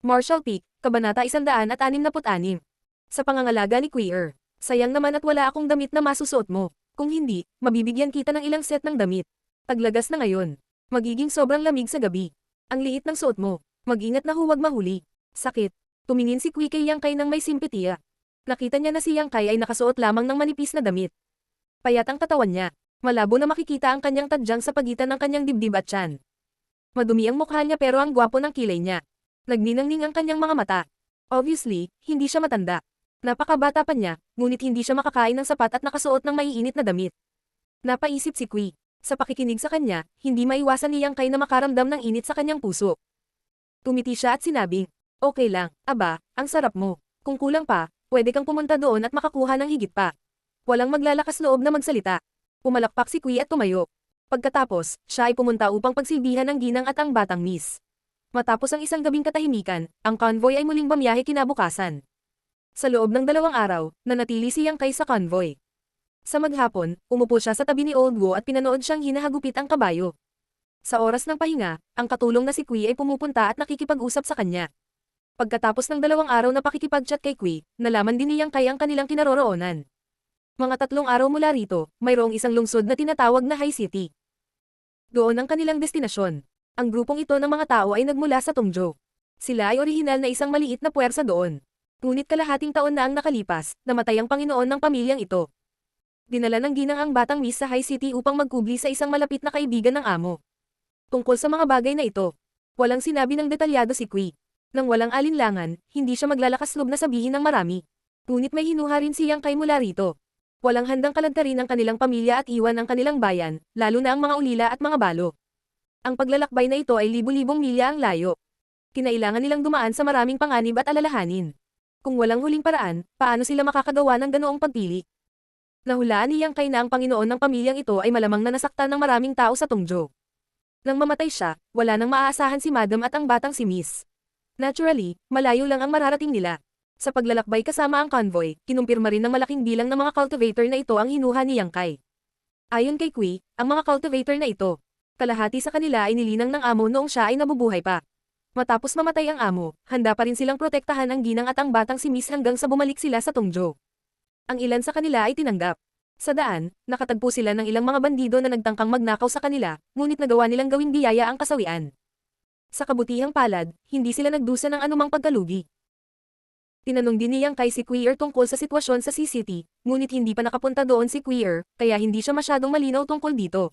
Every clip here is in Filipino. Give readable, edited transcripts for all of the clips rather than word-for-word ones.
Marshall Peak, Kabanata 166. Sa pangangalaga ni Queer. Sayang naman at wala akong damit na masusuot mo. Kung hindi, mabibigyan kita ng ilang set ng damit. Taglagas na ngayon. Magiging sobrang lamig sa gabi. Ang liit ng suot mo. Mag-ingat na huwag mahuli. Sakit. Tumingin si Kui kay Yang Kai nang may simpatiya. Nakita niya na si Yang Kai ay nakasuot lamang ng manipis na damit. Payat ang katawan niya. Malabo na makikita ang kanyang tadyang sa pagitan ng kanyang dibdib at tiyan. Madumi ang mukha niya pero ang gwapo ng kilay niya. Nagninangning ang kanyang mga mata. Obviously, hindi siya matanda. Napakabata pa niya, ngunit hindi siya makakain ng sapat at nakasuot ng maiinit na damit. Napaisip si Kui. Sa pakikinig sa kanya, hindi maiwasan ni Yang Kai na makaramdam ng init sa kanyang puso. Tumiti siya at sinabing, "Okay lang, aba, ang sarap mo. Kung kulang pa, pwede kang pumunta doon at makakuha ng higit pa." Walang maglalakas loob na magsalita. Pumalakpak si Kui at tumayo. Pagkatapos, siya ay pumunta upang pagsilbihan ng ginang at ang batang miss. Matapos ang isang gabing katahimikan, ang convoy ay muling bumiyahe kinabukasan. Sa loob ng 2 araw, nanatili si Yang Kai sa convoy. Sa maghapon, umupo siya sa tabi ni Old Wu at pinanood siyang hinahagupit ang kabayo. Sa oras ng pahinga, ang katulong na si Kui ay pumupunta at nakikipag-usap sa kanya. Pagkatapos ng 2 araw na pakikipag-chat kay Kui, nalaman din ni Yang Kai ang kanilang kinaroroonan. Mga 3 araw mula rito, mayroong isang lungsod na tinatawag na High City. Doon ang kanilang destinasyon. Ang grupong ito ng mga tao ay nagmula sa Tongzhou. Sila ay orihinal na isang maliit na puwersa doon. Ngunit kalahating taon na ang nakalipas, namatay ang Panginoon ng pamilyang ito. Dinala ng ginang ang batang miss sa High City upang magkubli sa isang malapit na kaibigan ng amo. Tungkol sa mga bagay na ito, walang sinabi ng detalyado si Kui. Nang walang alinlangan, hindi siya maglalakas loob na sabihin ng marami. Ngunit may hinuha rin si Yang Kai mula rito. Walang handang kalagtarin ang kanilang pamilya at iwan ang kanilang bayan, lalo na ang mga ulila at mga balo. Ang paglalakbay na ito ay libu-libong milya ang layo. Kinailangan nilang dumaan sa maraming panganib at alalahanin. Kung walang huling paraan, paano sila makakagawa ng ganoong pagpili? Nahulaan ni Yang Kai na ang Panginoon ng pamilyang ito ay malamang na nasaktan ng maraming tao sa Tongzhou. Nang mamatay siya, wala nang maaasahan si Madam at ang batang si Miss. Naturally, malayo lang ang mararating nila. Sa paglalakbay kasama ang convoy, kinumpirma rin ng malaking bilang ng mga cultivator na ito ang hinuha ni Yang Kai. Ayon kay Kui, ang mga cultivator na ito, kalahati sa kanila ay nilinang ng amo noong siya ay nabubuhay pa. Matapos mamatay ang amo, handa pa rin silang protektahan ang ginang at ang batang si Miss hanggang sa bumalik sila sa Tongzhou. Ang ilan sa kanila ay tinanggap. Sa daan, nakatagpo sila ng ilang mga bandido na nagtangkang magnakaw sa kanila, ngunit nagawa nilang gawing biyaya ang kasawian. Sa kabutihang palad, hindi sila nagdusa ng anumang pagkalugi. Tinanong din ni Yang Kai si Queer tungkol sa sitwasyon sa CCT, ngunit hindi pa nakapunta doon si Queer, kaya hindi siya masyadong malinaw tungkol dito.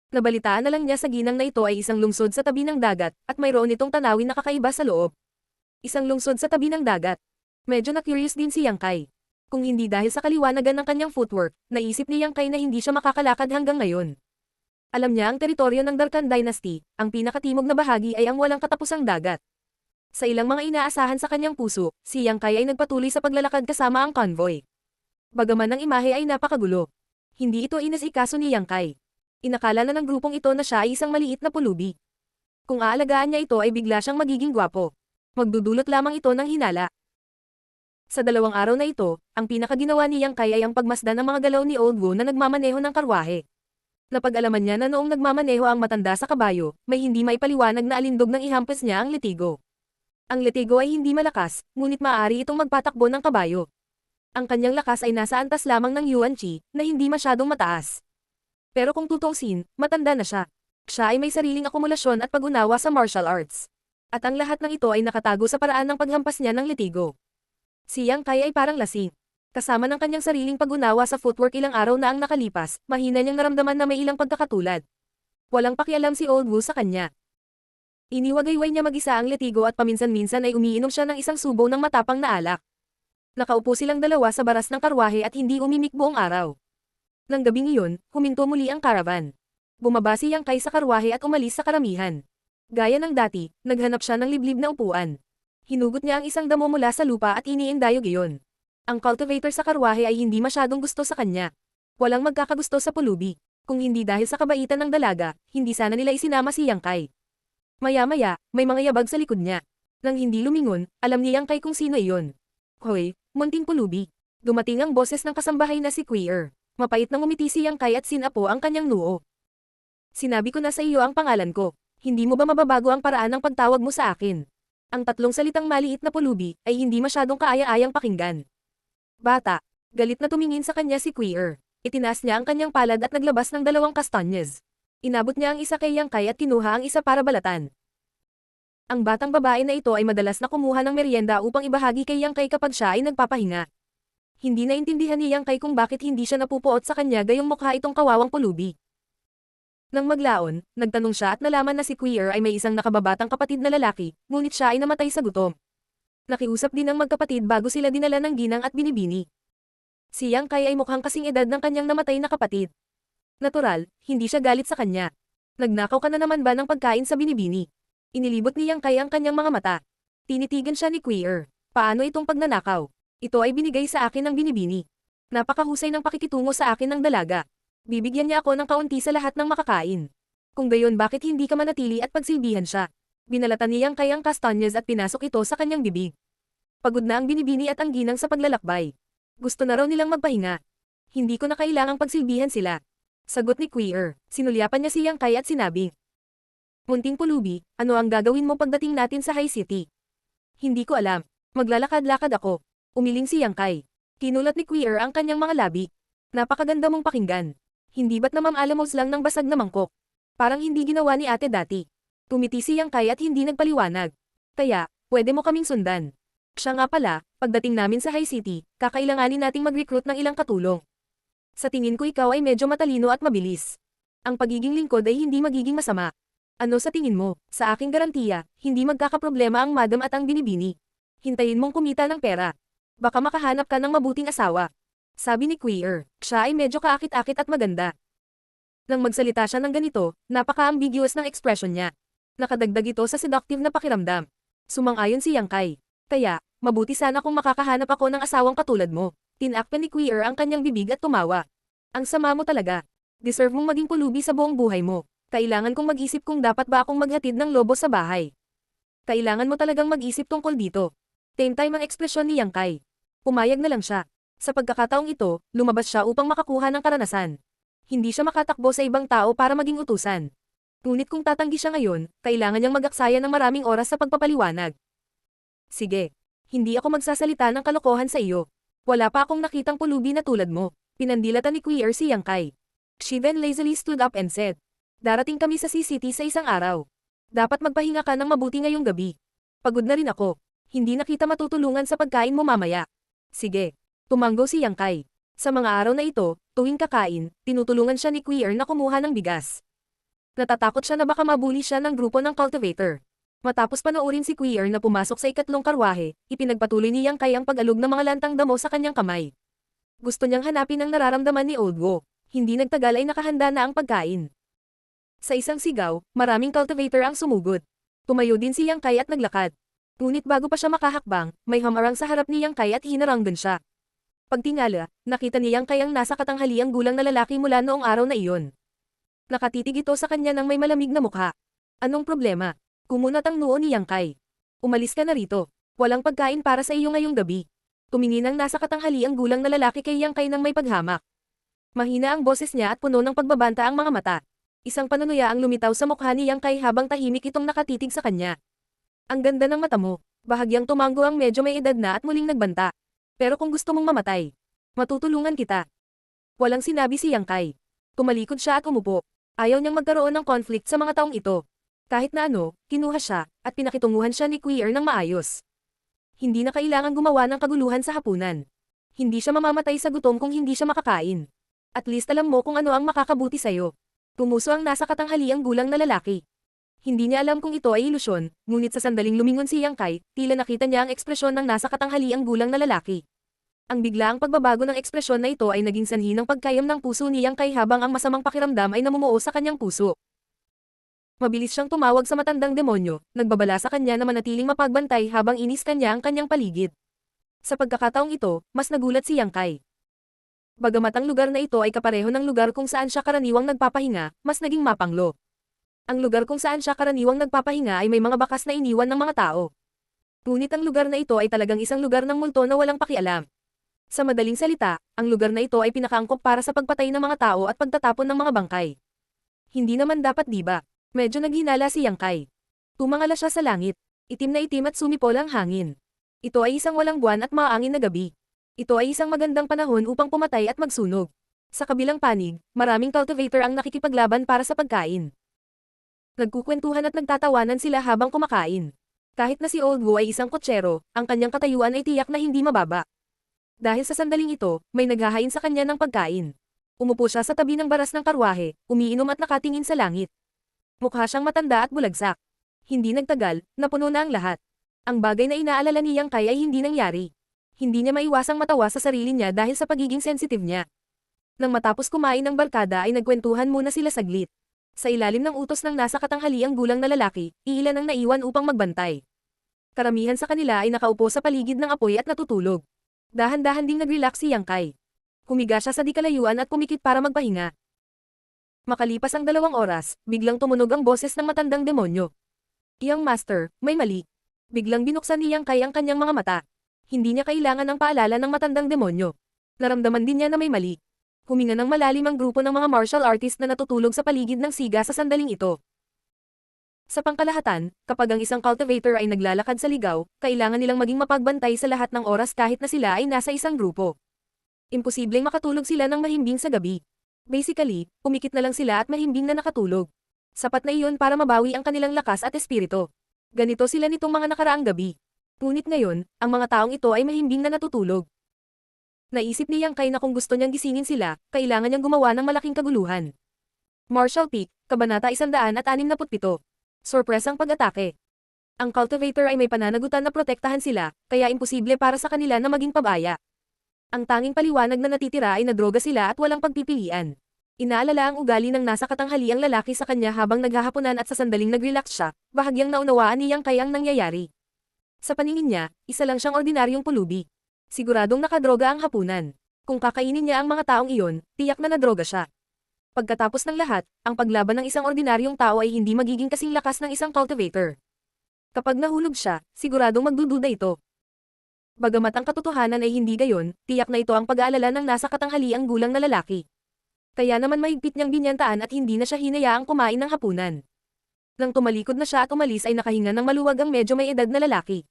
Nabalitaan na lang niya sa ginang na ito ay isang lungsod sa tabi ng dagat, at mayroon itong tanawin na kakaiba sa loob. Isang lungsod sa tabi ng dagat. Medyo na-curious din si Yang Kai. Kung hindi dahil sa kaliwanagan ng kanyang footwork, naisip ni Yang Kai na hindi siya makakalakad hanggang ngayon. Alam niya ang teritoryo ng Darkan Dynasty, ang pinakatimog na bahagi ay ang walang katapusang dagat. Sa ilang mga inaasahan sa kanyang puso, si Yang Kai ay nagpatuloy sa paglalakad kasama ang convoy. Bagaman ang imahe ay napakagulo. Hindi ito inasikaso ni Yang Kai. Inakala na ng grupong ito na siya ay isang maliit na pulubi. Kung aalagaan niya ito ay bigla siyang magiging gwapo. Magdudulot lamang ito ng hinala. Sa 2 araw na ito, ang pinakaginawa ni Yang Kai ay ang pagmasdan ng mga galaw ni Old Wu na nagmamaneho ng karwahe. Napag-alaman niya na noong nagmamaneho ang matanda sa kabayo, may hindi maipaliwanag na alindog nang ihampas niya ang litigo. Ang litigo ay hindi malakas, ngunit maaari itong magpatakbo ng kabayo. Ang kanyang lakas ay nasa antas lamang ng Yuan Qi, na hindi masyadong mataas. Pero kung tutuusin, matanda na siya. Siya ay may sariling akumulasyon at pag-unawa sa martial arts. At ang lahat ng ito ay nakatago sa paraan ng paghampas niya ng litigo. Si Yang Kai ay parang lasing. Kasama ng kanyang sariling pag-unawa sa footwork ilang araw na ang nakalipas, mahina niyang naramdaman na may ilang pagkakatulad. Walang pakialam si Old Wu sa kanya. Iniwagayway niya mag-isa ang litigo at paminsan-minsan ay umiinom siya ng isang subo ng matapang na alak. Nakaupo silang dalawa sa baras ng karwahe at hindi umimik buong araw. Nang gabing iyon, huminto muli ang caravan. Bumaba si Yang Kai sa karwahe at umalis sa karamihan. Gaya ng dati, naghanap siya ng liblib na upuan. Hinugot niya ang isang damo mula sa lupa at iniindayog iyon. Ang cultivator sa karwahe ay hindi masyadong gusto sa kanya. Walang magkakagusto sa pulubi. Kung hindi dahil sa kabaitan ng dalaga, hindi sana nila isinama si Yang Kai. Maya-maya, may mga yabag sa likod niya. Nang hindi lumingon, alam ni Yang Kai kung sino iyon. Hoy, munting pulubi. Dumating ang boses ng kasambahay na si Queer. Mapait nang umiti si Yang Kai at sinapo ang kanyang noo. Sinabi ko na sa iyo ang pangalan ko. Hindi mo ba mababago ang paraan ng pagtawag mo sa akin? Ang tatlong salitang maliit na pulubi ay hindi masyadong kaaya-ayang pakinggan. Bata. Galit na tumingin sa kanya si Queer. Itinaas niya ang kanyang palad at naglabas ng 2 kastanyes. Inabot niya ang isa kay Yang Kai at kinuha ang isa para balatan. Ang batang babae na ito ay madalas na kumuha ng merienda upang ibahagi kay Yang Kai kapag siya ay nagpapahinga. Hindi naintindihan ni Yang Kai kung bakit hindi siya napupuot sa kanya gayong mukha itong kawawang pulubi. Nang maglaon, nagtanong siya at nalaman na si Queer ay may isang nakababatang kapatid na lalaki, ngunit siya ay namatay sa gutom. Nakiusap din ang magkapatid bago sila dinala ng ginang at binibini. Si Yang Kai ay mukhang kasing edad ng kanyang namatay na kapatid. Natural, hindi siya galit sa kanya. Nagnakaw ka na naman ba ng pagkain sa binibini? Inilibot ni Yang Kai ang kanyang mga mata. Tinitigan siya ni Queer. Paano itong pagnanakaw? Ito ay binigay sa akin ng binibini. Napakahusay ng pakikitungo sa akin ng dalaga. Bibigyan niya ako ng kaunti sa lahat ng makakain. Kung gayon bakit hindi ka manatili at pagsilbihan siya? Binalatan ni Yang Kai ang kastanyes at pinasok ito sa kanyang bibig. Pagod na ang binibini at ang ginang sa paglalakbay. Gusto na raw nilang magpahinga. Hindi ko na kailangang pagsilbihan sila. Sagot ni Queer. Sinulyapan niya si Yang Kai at sinabi. Munting pulubi, ano ang gagawin mo pagdating natin sa High City? Hindi ko alam. Maglalakad-lakad ako. Umiling si Yang Kai. Kinulat ni Queer ang kanyang mga labi. Napakaganda mong pakinggan. Hindi ba't namam-alamos lang ng basag na mangkok? Parang hindi ginawa ni ate dati. Tumiti si Yang Kai at hindi nagpaliwanag. Kaya, pwede mo kaming sundan. Siya nga pala, pagdating namin sa High City, kakailanganin nating mag-recruit ng ilang katulong. Sa tingin ko ikaw ay medyo matalino at mabilis. Ang pagiging lingkod ay hindi magiging masama. Ano sa tingin mo? Sa aking garantiya, hindi magkakaproblema ang madam at ang binibini. Hintayin mong kumita ng pera. Baka makahanap ka ng mabuting asawa. Sabi ni Queer. Siya ay medyo kaakit-akit at maganda. Nang magsalita siya ng ganito, napaka-ambiguous ng ekspresyon niya. Nakadagdag ito sa seductive na pakiramdam. Sumang-ayon si Yang Kai. Kaya, mabuti sana kung makakahanap ako ng asawang katulad mo. Tinakpan ni Queer ang kanyang bibig at tumawa. Ang sama mo talaga. Deserve mong maging pulubi sa buong buhay mo. Kailangan kong mag-isip kung dapat ba akong maghatid ng lobo sa bahay. Kailangan mo talagang mag-isip tungkol dito. Same time ang ekspresyon ni Yang Kai. Pumayag na lang siya. Sa pagkakataong ito, lumabas siya upang makakuha ng karanasan. Hindi siya makatakbo sa ibang tao para maging utusan. Ngunit kung tatanggi siya ngayon, kailangan niyang mag-aksaya ng maraming oras sa pagpapaliwanag. Sige. Hindi ako magsasalita ng kalokohan sa iyo. Wala pa akong nakitang pulubi na tulad mo. Pinandilatan ni Queer si Yang Kai. She then lazily stood up and said, darating kami sa CCT sa isang araw. Dapat magpahinga ka ng mabuti ngayong gabi. Pagod na rin ako. Hindi na kita matutulungan sa pagkain mo mamaya. Sige. Tumanggo si Yang Kai. Sa mga araw na ito, tuwing kakain, tinutulungan siya ni Queer na kumuha ng bigas. Natatakot siya na baka mabuli siya ng grupo ng cultivator. Matapos panoorin si Queer na pumasok sa ikatlong karwahe, ipinagpatuloy ni Yang Kai ang pag-alog ng mga lantang damo sa kanyang kamay. Gusto niyang hanapin ang nararamdaman ni Old Wo. Hindi nagtagal ay nakahanda na ang pagkain. Sa isang sigaw, maraming cultivator ang sumugod. Tumayo din si Yang Kai at naglakad. Ngunit bago pa siya makahakbang, may hamarang sa harap ni Yang Kai at hinaranggan siya. Pagtingala, nakita ni Yang Kai ang nasa katanghaliang gulang na lalaki mula noong araw na iyon. Nakatitig ito sa kanya ng may malamig na mukha. Anong problema? Kumunat ang noo ni Yang Kai. Umalis ka na rito. Walang pagkain para sa iyo ngayong gabi. Tumingin ang nasa katanghaliang gulang na lalaki kay Yang Kai ng may paghamak. Mahina ang boses niya at puno ng pagbabanta ang mga mata. Isang panunuya ang lumitaw sa mukha ni Yang Kai habang tahimik itong nakatitig sa kanya. Ang ganda ng mata mo. Bahagyang tumanggo ang medyo may edad na at muling nagbanta. Pero kung gusto mong mamatay, matutulungan kita. Walang sinabi si Yang Kai. Tumalikod siya at umupo. Ayaw niyang magkaroon ng conflict sa mga taong ito. Kahit na ano, kinuha siya, at pinakitunguhan siya ni Queer ng maayos. Hindi na kailangan gumawa ng kaguluhan sa hapunan. Hindi siya mamamatay sa gutom kung hindi siya makakain. At least alam mo kung ano ang makakabuti sa'yo. Tumuso ang nasa katanghaliang gulang na lalaki. Hindi niya alam kung ito ay ilusyon, ngunit sa sandaling lumingon si Yang Kai, tila nakita niya ang ekspresyon ng nasa katanghaliang gulang na lalaki. Ang biglaang pagbabago ng ekspresyon na ito ay naging sanhi ng pagkayam ng puso ni Yang Kai habang ang masamang pakiramdam ay namumuo sa kanyang puso. Mabilis siyang tumawag sa matandang demonyo, nagbabala sa kanya na manatiling mapagbantay habang inis kanya ang kanyang paligid. Sa pagkakataong ito, mas nagulat si Yang Kai. Bagamat ang lugar na ito ay kapareho ng lugar kung saan siya karaniwang nagpapahinga, mas naging mapanglo. Ang lugar kung saan siya karaniwang nagpapahinga ay may mga bakas na iniwan ng mga tao. Ngunit ang lugar na ito ay talagang isang lugar ng multo na walang pakialam. Sa madaling salita, ang lugar na ito ay pinakaangkop para sa pagpatay ng mga tao at pagtatapon ng mga bangkay. Hindi naman dapat, diba? Medyo naghinala si Yang Kai. Tumangala siya sa langit. Itim na itim at sumipol ang hangin. Ito ay isang walang buwan at maangin na gabi. Ito ay isang magandang panahon upang pumatay at magsunog. Sa kabilang panig, maraming cultivator ang nakikipaglaban para sa pagkain. Nagkukwentuhan at nagtatawanan sila habang kumakain. Kahit na si Old Wu ay isang kotsero, ang kanyang katayuan ay tiyak na hindi mababa. Dahil sa sandaling ito, may naghahain sa kanya ng pagkain. Umupo siya sa tabi ng baras ng karwahe, umiinom at nakatingin sa langit. Mukha siyang matanda at bulagsak. Hindi nagtagal, napuno na ang lahat. Ang bagay na inaalala ni Yang Kai ay hindi nangyari. Hindi niya maiwasang matawa sa sarili niya dahil sa pagiging sensitive niya. Nang matapos kumain ng barkada ay nagkwentuhan muna sila saglit. Sa ilalim ng utos ng nasa katanghaliang gulang na lalaki, iilan ang naiwan upang magbantay. Karamihan sa kanila ay nakaupo sa paligid ng apoy at natutulog. Dahan-dahan ding nag-relax si Yang Kai. Humiga siya sa di kalayuan at pumikit para magpahinga. Makalipas ang 2 oras, biglang tumunog ang boses ng matandang demonyo. Young Master, may mali. Biglang binuksan ni Yang Kai ang kanyang mga mata. Hindi niya kailangan ng paalala ng matandang demonyo. Naramdaman din niya na may mali. Huminga ng malalim ang grupo ng mga martial artist na natutulog sa paligid ng siga sa sandaling ito. Sa pangkalahatan, kapag ang isang cultivator ay naglalakad sa ligaw, kailangan nilang maging mapagbantay sa lahat ng oras kahit na sila ay nasa isang grupo. Imposibleng makatulog sila ng mahimbing sa gabi. Basically, pumikit na lang sila at mahimbing na nakatulog. Sapat na iyon para mabawi ang kanilang lakas at espiritu. Ganito sila nitong mga nakaraang gabi. Ngunit ngayon, ang mga taong ito ay mahimbing na natutulog. Naisip ni Yang Kai na kung gusto niyang gisingin sila, kailangan niyang gumawa ng malaking kaguluhan. Martial Peak, Kabanata 167. Sorpresang pag-atake. Ang cultivator ay may pananagutan na protektahan sila, kaya imposible para sa kanila na maging pabaya. Ang tanging paliwanag na natitira ay nadroga sila at walang pagpipilian. Inaalala ang ugali ng nasa katanghaliang lalaki sa kanya habang naghahaponan at sa sandaling nag-relax siya, bahagyang naunawaan ni Yang Kai ang nangyayari. Sa paningin niya, isa lang siyang ordinaryong pulubi. Siguradong nakadroga ang hapunan. Kung kakainin niya ang mga taong iyon, tiyak na nadroga siya. Pagkatapos ng lahat, ang paglaban ng isang ordinaryong tao ay hindi magiging kasing lakas ng isang cultivator. Kapag nahulog siya, siguradong magdududa ito. Bagamat ang katotohanan ay hindi gayon, tiyak na ito ang pag-aalala ng nasa katanghaliang gulang na lalaki. Kaya naman mahigpit niyang binyantaan at hindi na siya hinayaang kumain ng hapunan. Nang tumalikod na siya at umalis ay nakahinga ng maluwag ang medyo may edad na lalaki.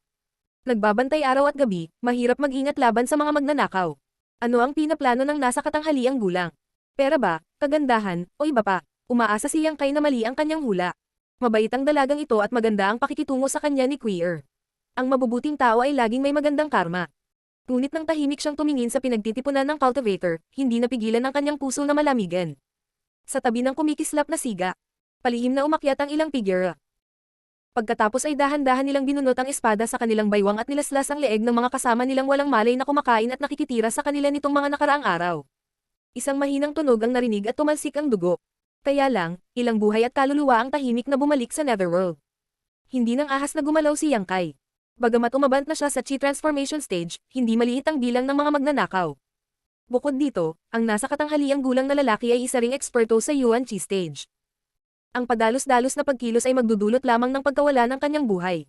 Nagbabantay araw at gabi, mahirap mag-ingat laban sa mga magnanakaw. Ano ang pinaplano ng nasa katanghaliang gulang? Pera ba, kagandahan, o iba pa? Umaasa si Yang Kai na mali ang kanyang hula. Mabait ang dalagang ito at maganda ang pakikitungo sa kanya ni Queer. Ang mabubuting tao ay laging may magandang karma. Ngunit nang tahimik siyang tumingin sa pinagtitipunan ng cultivator, hindi napigilan ang kanyang puso na malamigan. Sa tabi ng kumikislap na siga, palihim na umakyat ang ilang figure. Pagkatapos ay dahan-dahan nilang binunot ang espada sa kanilang baywang at nilaslas ang leeg ng mga kasama nilang walang malay na kumakain at nakikitira sa kanila nitong mga nakaraang araw. Isang mahinang tunog ang narinig at tumalsik ang dugo. Kaya lang, ilang buhay at kaluluwa ang tahimik na bumalik sa Netherworld. Hindi nang ahas na gumalaw si Yang Kai. Bagamat umabant na siya sa Chi Transformation Stage, hindi maliit ang bilang ng mga magnanakaw. Bukod dito, ang nasa katanghaliang gulang na lalaki ay isa ring eksperto sa Yuan Chi Stage. Ang padalos-dalos na pagkilos ay magdudulot lamang ng pagkawala ng kanyang buhay.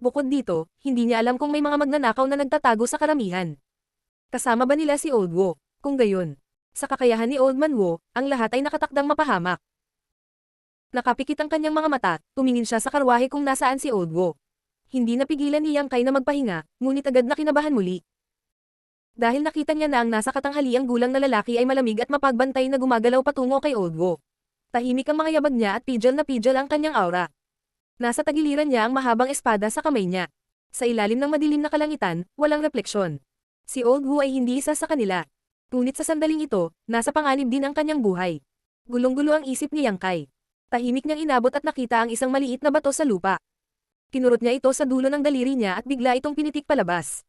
Bukod dito, hindi niya alam kung may mga magnanakaw na nagtatago sa karamihan. Kasama ba nila si Old Wu? Kung gayon, sa kakayahan ni Old Man Wu, ang lahat ay nakatakdang mapahamak. Nakapikit ang kanyang mga mata, tumingin siya sa karwahe kung nasaan si Old Wu. Hindi napigilan ni Yang Kai na magpahinga, ngunit agad na kinabahan muli. Dahil nakita niya na ang nasa katanghaliang gulang na lalaki ay malamig at mapagbantay na gumagalaw patungo kay Old Wu. Tahimik ang mga yabag niya at pidgel na pidgel ang kanyang aura. Nasa tagiliran niya ang mahabang espada sa kamay niya. Sa ilalim ng madilim na kalangitan, walang refleksyon. Si Old Wu ay hindi isa sa kanila. Ngunit sa sandaling ito, nasa panganib din ang kanyang buhay. Gulong-gulo ang isip ni Yang Kai. Tahimik niyang inabot at nakita ang isang maliit na bato sa lupa. Kinurot niya ito sa dulo ng daliri niya at bigla itong pinitik palabas.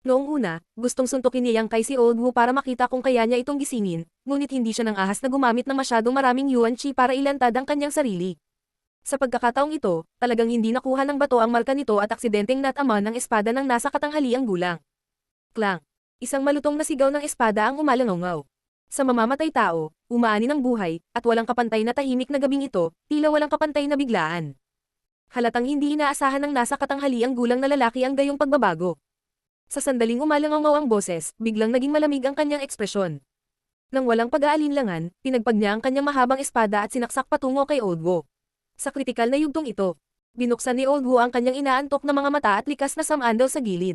Noong una, gustong suntukin ni Yang Kai si Old Wu para makita kung kaya niya itong gisingin, ngunit hindi siya nang ahas na gumamit ng masyadong maraming Yuan Chi para ilantad ang kanyang sarili. Sa pagkakataong ito, talagang hindi nakuha ng bato ang marka nito at aksidenteng natama ng espada ng nasa katanghaliang gulang. Klang! Isang malutong na sigaw ng espada ang umalangaw. Sa mamamatay tao, umaani ng buhay, at walang kapantay na tahimik na gabing ito, tila walang kapantay na biglaan. Halatang hindi inaasahan ng nasa katanghaliang gulang na lalaki ang gayong pagbabago. Sa sandaling umalangaw ang boses, biglang naging malamig ang kanyang ekspresyon. Nang walang pag-aalinlangan, pinagpag niya ang kanyang mahabang espada at sinaksak patungo kay Old Wu. Sa kritikal na yugtong ito, Binuksan ni Old Wu ang kanyang inaantok na mga mata at likas na samandal sa gilid.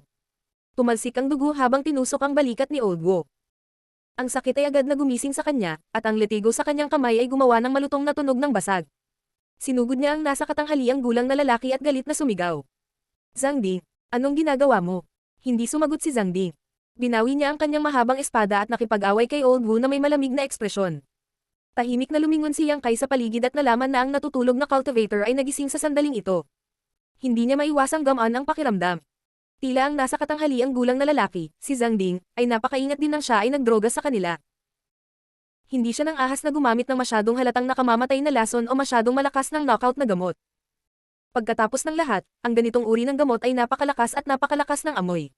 Tumalsik ang dugo habang tinusok ang balikat ni Old Wu. Ang sakit ay agad na gumising sa kanya, at ang letigo sa kanyang kamay ay gumawa ng malutong na tunog ng basag. Sinugod niya ang nasa katanghaliang gulang na lalaki at galit na sumigaw. Zhang Di, anong ginagawa mo? Hindi sumagot si Zhang Di. Binawi niya ang kanyang mahabang espada at nakipag-away kay Old Wu na may malamig na ekspresyon. Tahimik na lumingon si Yang Kai sa paligid at nalaman na ang natutulog na cultivator ay nagising sa sandaling ito. Hindi niya maiwasang gamaan ang pakiramdam. Tila ang nasa katanghaliang gulang na lalaki, si Zhang Ding, ay napakaingat din nang siya ay nagdroga sa kanila. Hindi siya nang ahas na gumamit ng masyadong halatang nakamamatay na lason o masyadong malakas ng knockout na gamot. Pagkatapos ng lahat, ang ganitong uri ng gamot ay napakalakas at napakalakas ng amoy.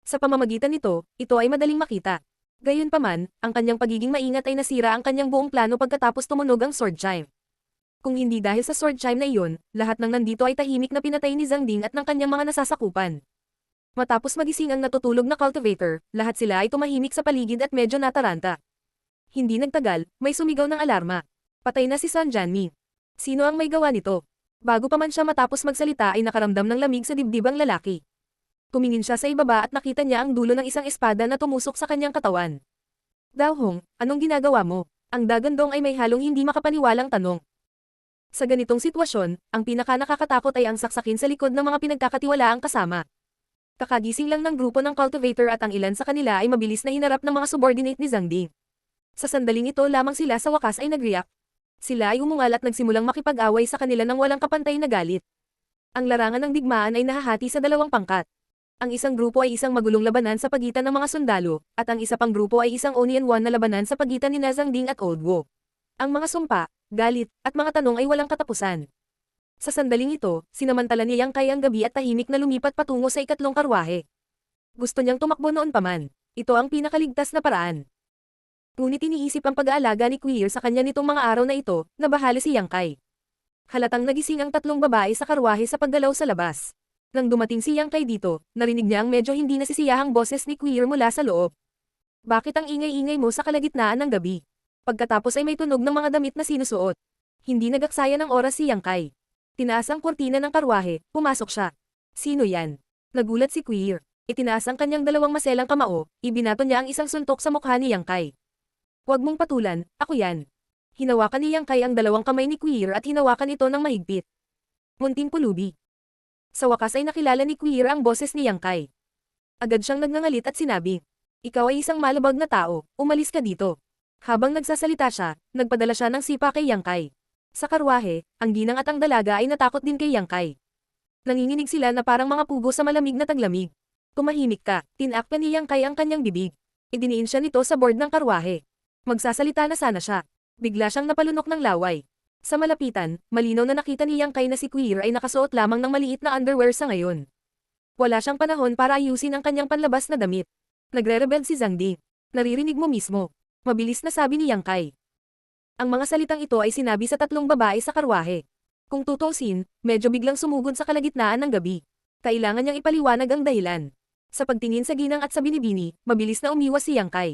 Sa pamamagitan nito, ito ay madaling makita. Gayunpaman, ang kanyang pagiging maingat ay nasira ang kanyang buong plano pagkatapos tumunog ang sword chime. Kung hindi dahil sa sword chime na iyon, lahat ng nandito ay tahimik na pinatay ni Zhang Ding at ng kanyang mga nasasakupan. Matapos magising ang natutulog na cultivator, lahat sila ay tumahimik sa paligid at medyo nataranta. Hindi nagtagal, may sumigaw ng alarma. Patay na si Sun Jianmi. Sino ang may gawa nito? Bago pa man siya matapos magsalita ay nakaramdam ng lamig sa dibdib ang lalaki. Tumingin siya sa ibaba at nakita niya ang dulo ng isang espada na tumusok sa kanyang katawan. Dao Hong, anong ginagawa mo? Ang dagandong ay may halong hindi makapaniwalang tanong. Sa ganitong sitwasyon, ang pinaka-nakakatakot ay ang saksakin sa likod ng mga pinagkakatiwalaang kasama. Kakagising lang ng grupo ng cultivator at ang ilan sa kanila ay mabilis na hinarap ng mga subordinate ni Zhang Ding. Sa sandaling ito lamang sila sa wakas ay nag-react. Sila ay umungal at nagsimulang makipag-away sa kanila ng walang kapantay na galit. Ang larangan ng digmaan ay nahahati sa dalawang pangkat. Ang isang grupo ay isang magulong labanan sa pagitan ng mga sundalo, at ang isa pang grupo ay isang one-on-one na labanan sa pagitan ni Zhang Ding at Old Wu. Ang mga sumpa, galit, at mga tanong ay walang katapusan. Sa sandaling ito, sinamantala ni Yang Kai ang gabi at tahimik na lumipat patungo sa ikatlong karwahe. Gusto niyang tumakbo noon pa man. Ito ang pinakaligtas na paraan. Ngunit iniisip ang pag-aalaga ni Queer sa kanya nitong mga araw na ito, na bahali si Yang Kai. Halatang nagising ang tatlong babae sa karwahe sa paggalaw sa labas. Nang dumating si Yang Kai dito, narinig niya ang medyo hindi nasisiyahang boses ni Queer mula sa loob. Bakit ang ingay-ingay mo sa kalagitnaan ng gabi? Pagkatapos ay may tunog ng mga damit na sinusuot. Hindi nagaksaya ng oras si Yang Kai. Tinaas ang kurtina ng karwahe, pumasok siya. Sino yan? Nagulat si Queer. Itinaas ang kanyang dalawang maselang kamao, ibinato niya ang isang suntok sa mukha ni Yang Kai. Huwag mong patulan, ako yan. Hinawakan ni Yang Kai ang dalawang kamay ni Queer at hinawakan ito ng mahigpit. Munting pulubi. Sa wakas ay nakilala ni Queer ang boses ni Yang Kai. Agad siyang nagngangalit at sinabi, "Ikaw ay isang malabag na tao, umalis ka dito." Habang nagsasalita siya, nagpadala siya ng sipa kay Yang Kai. Sa karwahe, ang ginang at ang dalaga ay natakot din kay Yang Kai. Nanginginig sila na parang mga pugo sa malamig na taglamig. Tumahimik ka, tinakpan ni Yang Kai ang kanyang bibig. Idiniin siya nito sa board ng karwahe. Magsasalita na sana siya. Bigla siyang napalunok ng laway. Sa malapitan, malinaw na nakita ni Yang Kai na si Queer ay nakasuot lamang ng maliit na underwear sa ngayon. Wala siyang panahon para ayusin ang kanyang panlabas na damit. Nagre-rebel si Zhang Di. Naririnig mo mismo. Mabilis na sabi ni Yang Kai. Ang mga salitang ito ay sinabi sa tatlong babae sa karwahe. Kung tutuusin, medyo biglang sumugod sa kalagitnaan ng gabi. Kailangan niyang ipaliwanag ang dahilan. Sa pagtingin sa ginang at sa binibini, mabilis na umiwas si Yang Kai.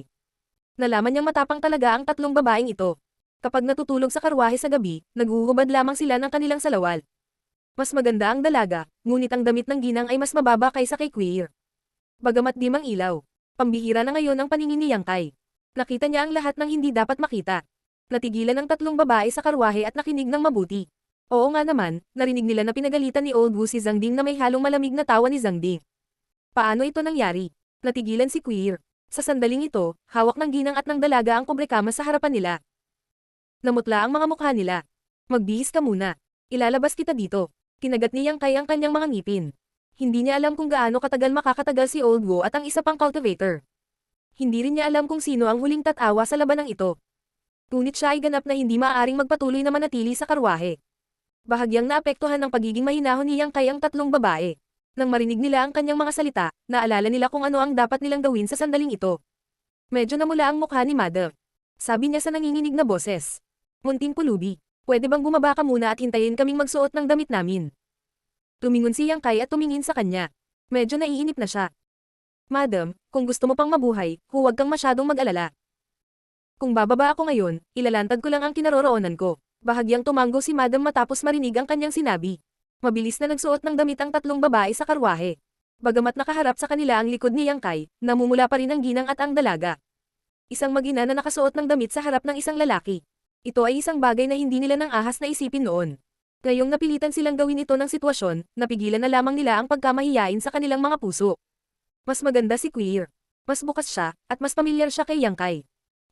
Nalaman niyang matapang talaga ang tatlong babaeng ito. Kapag natutulog sa karwahe sa gabi, naghuhubad lamang sila ng kanilang salawal. Mas maganda ang dalaga, ngunit ang damit ng ginang ay mas mababa kaysa kay Queer. Bagamat di mang ilaw, pambihira na ngayon ang paningin ni Yang Kai. Nakita niya ang lahat ng hindi dapat makita. Natigilan ang tatlong babae sa karwahe at nakinig ng mabuti. Oo nga naman, narinig nila na pinagalitan ni Old Wu si Zhang Ding na may halong malamig na tawa ni Zhang Ding. Paano ito nangyari? Natigilan si Queer. Sa sandaling ito, hawak ng ginang at ng dalaga ang kobrekama sa harapan nila. Namutla ang mga mukha nila. Magbihis ka muna. Ilalabas kita dito. Kinagat ni Yang Kai ang kanyang mga ngipin. Hindi niya alam kung gaano katagal makakatagal si Old Wu at ang isa pang cultivator. Hindi rin niya alam kung sino ang huling tatawa sa labanang ito. Ngunit siya ay ganap na hindi maaaring magpatuloy na manatili sa karwahe. Bahagyang naapektuhan ng pagiging mahinahon ni Yang Kai ang tatlong babae. Nang marinig nila ang kanyang mga salita, naalala nila kung ano ang dapat nilang gawin sa sandaling ito. Medyo namula ang mukha ni Madam. Sabi niya sa nanginginig na boses. Munting pulubi, pwede bang bumaba ka muna at hintayin kaming magsuot ng damit namin? Tumingon si Yang Kai at tumingin sa kanya. Medyo naiinip na siya. Madam, kung gusto mo pang mabuhay, huwag kang masyadong mag-alala. Kung bababa ako ngayon, ilalantad ko lang ang kinaroroonan ko. Bahagyang tumango si Madam matapos marinig ang kanyang sinabi. Mabilis na nagsuot ng damit ang tatlong babae sa karwahe. Bagamat nakaharap sa kanila ang likod ni Yang Kai, namumula pa rin ang ginang at ang dalaga. Isang mag-ina na nakasuot ng damit sa harap ng isang lalaki. Ito ay isang bagay na hindi nila nang ahas na isipin noon. Ngayong napilitan silang gawin ito ng sitwasyon, napigilan na lamang nila ang pagkamahiyain sa kanilang mga puso. Mas maganda si Queer. Mas bukas siya, at mas pamilyar siya kay Yang Kai.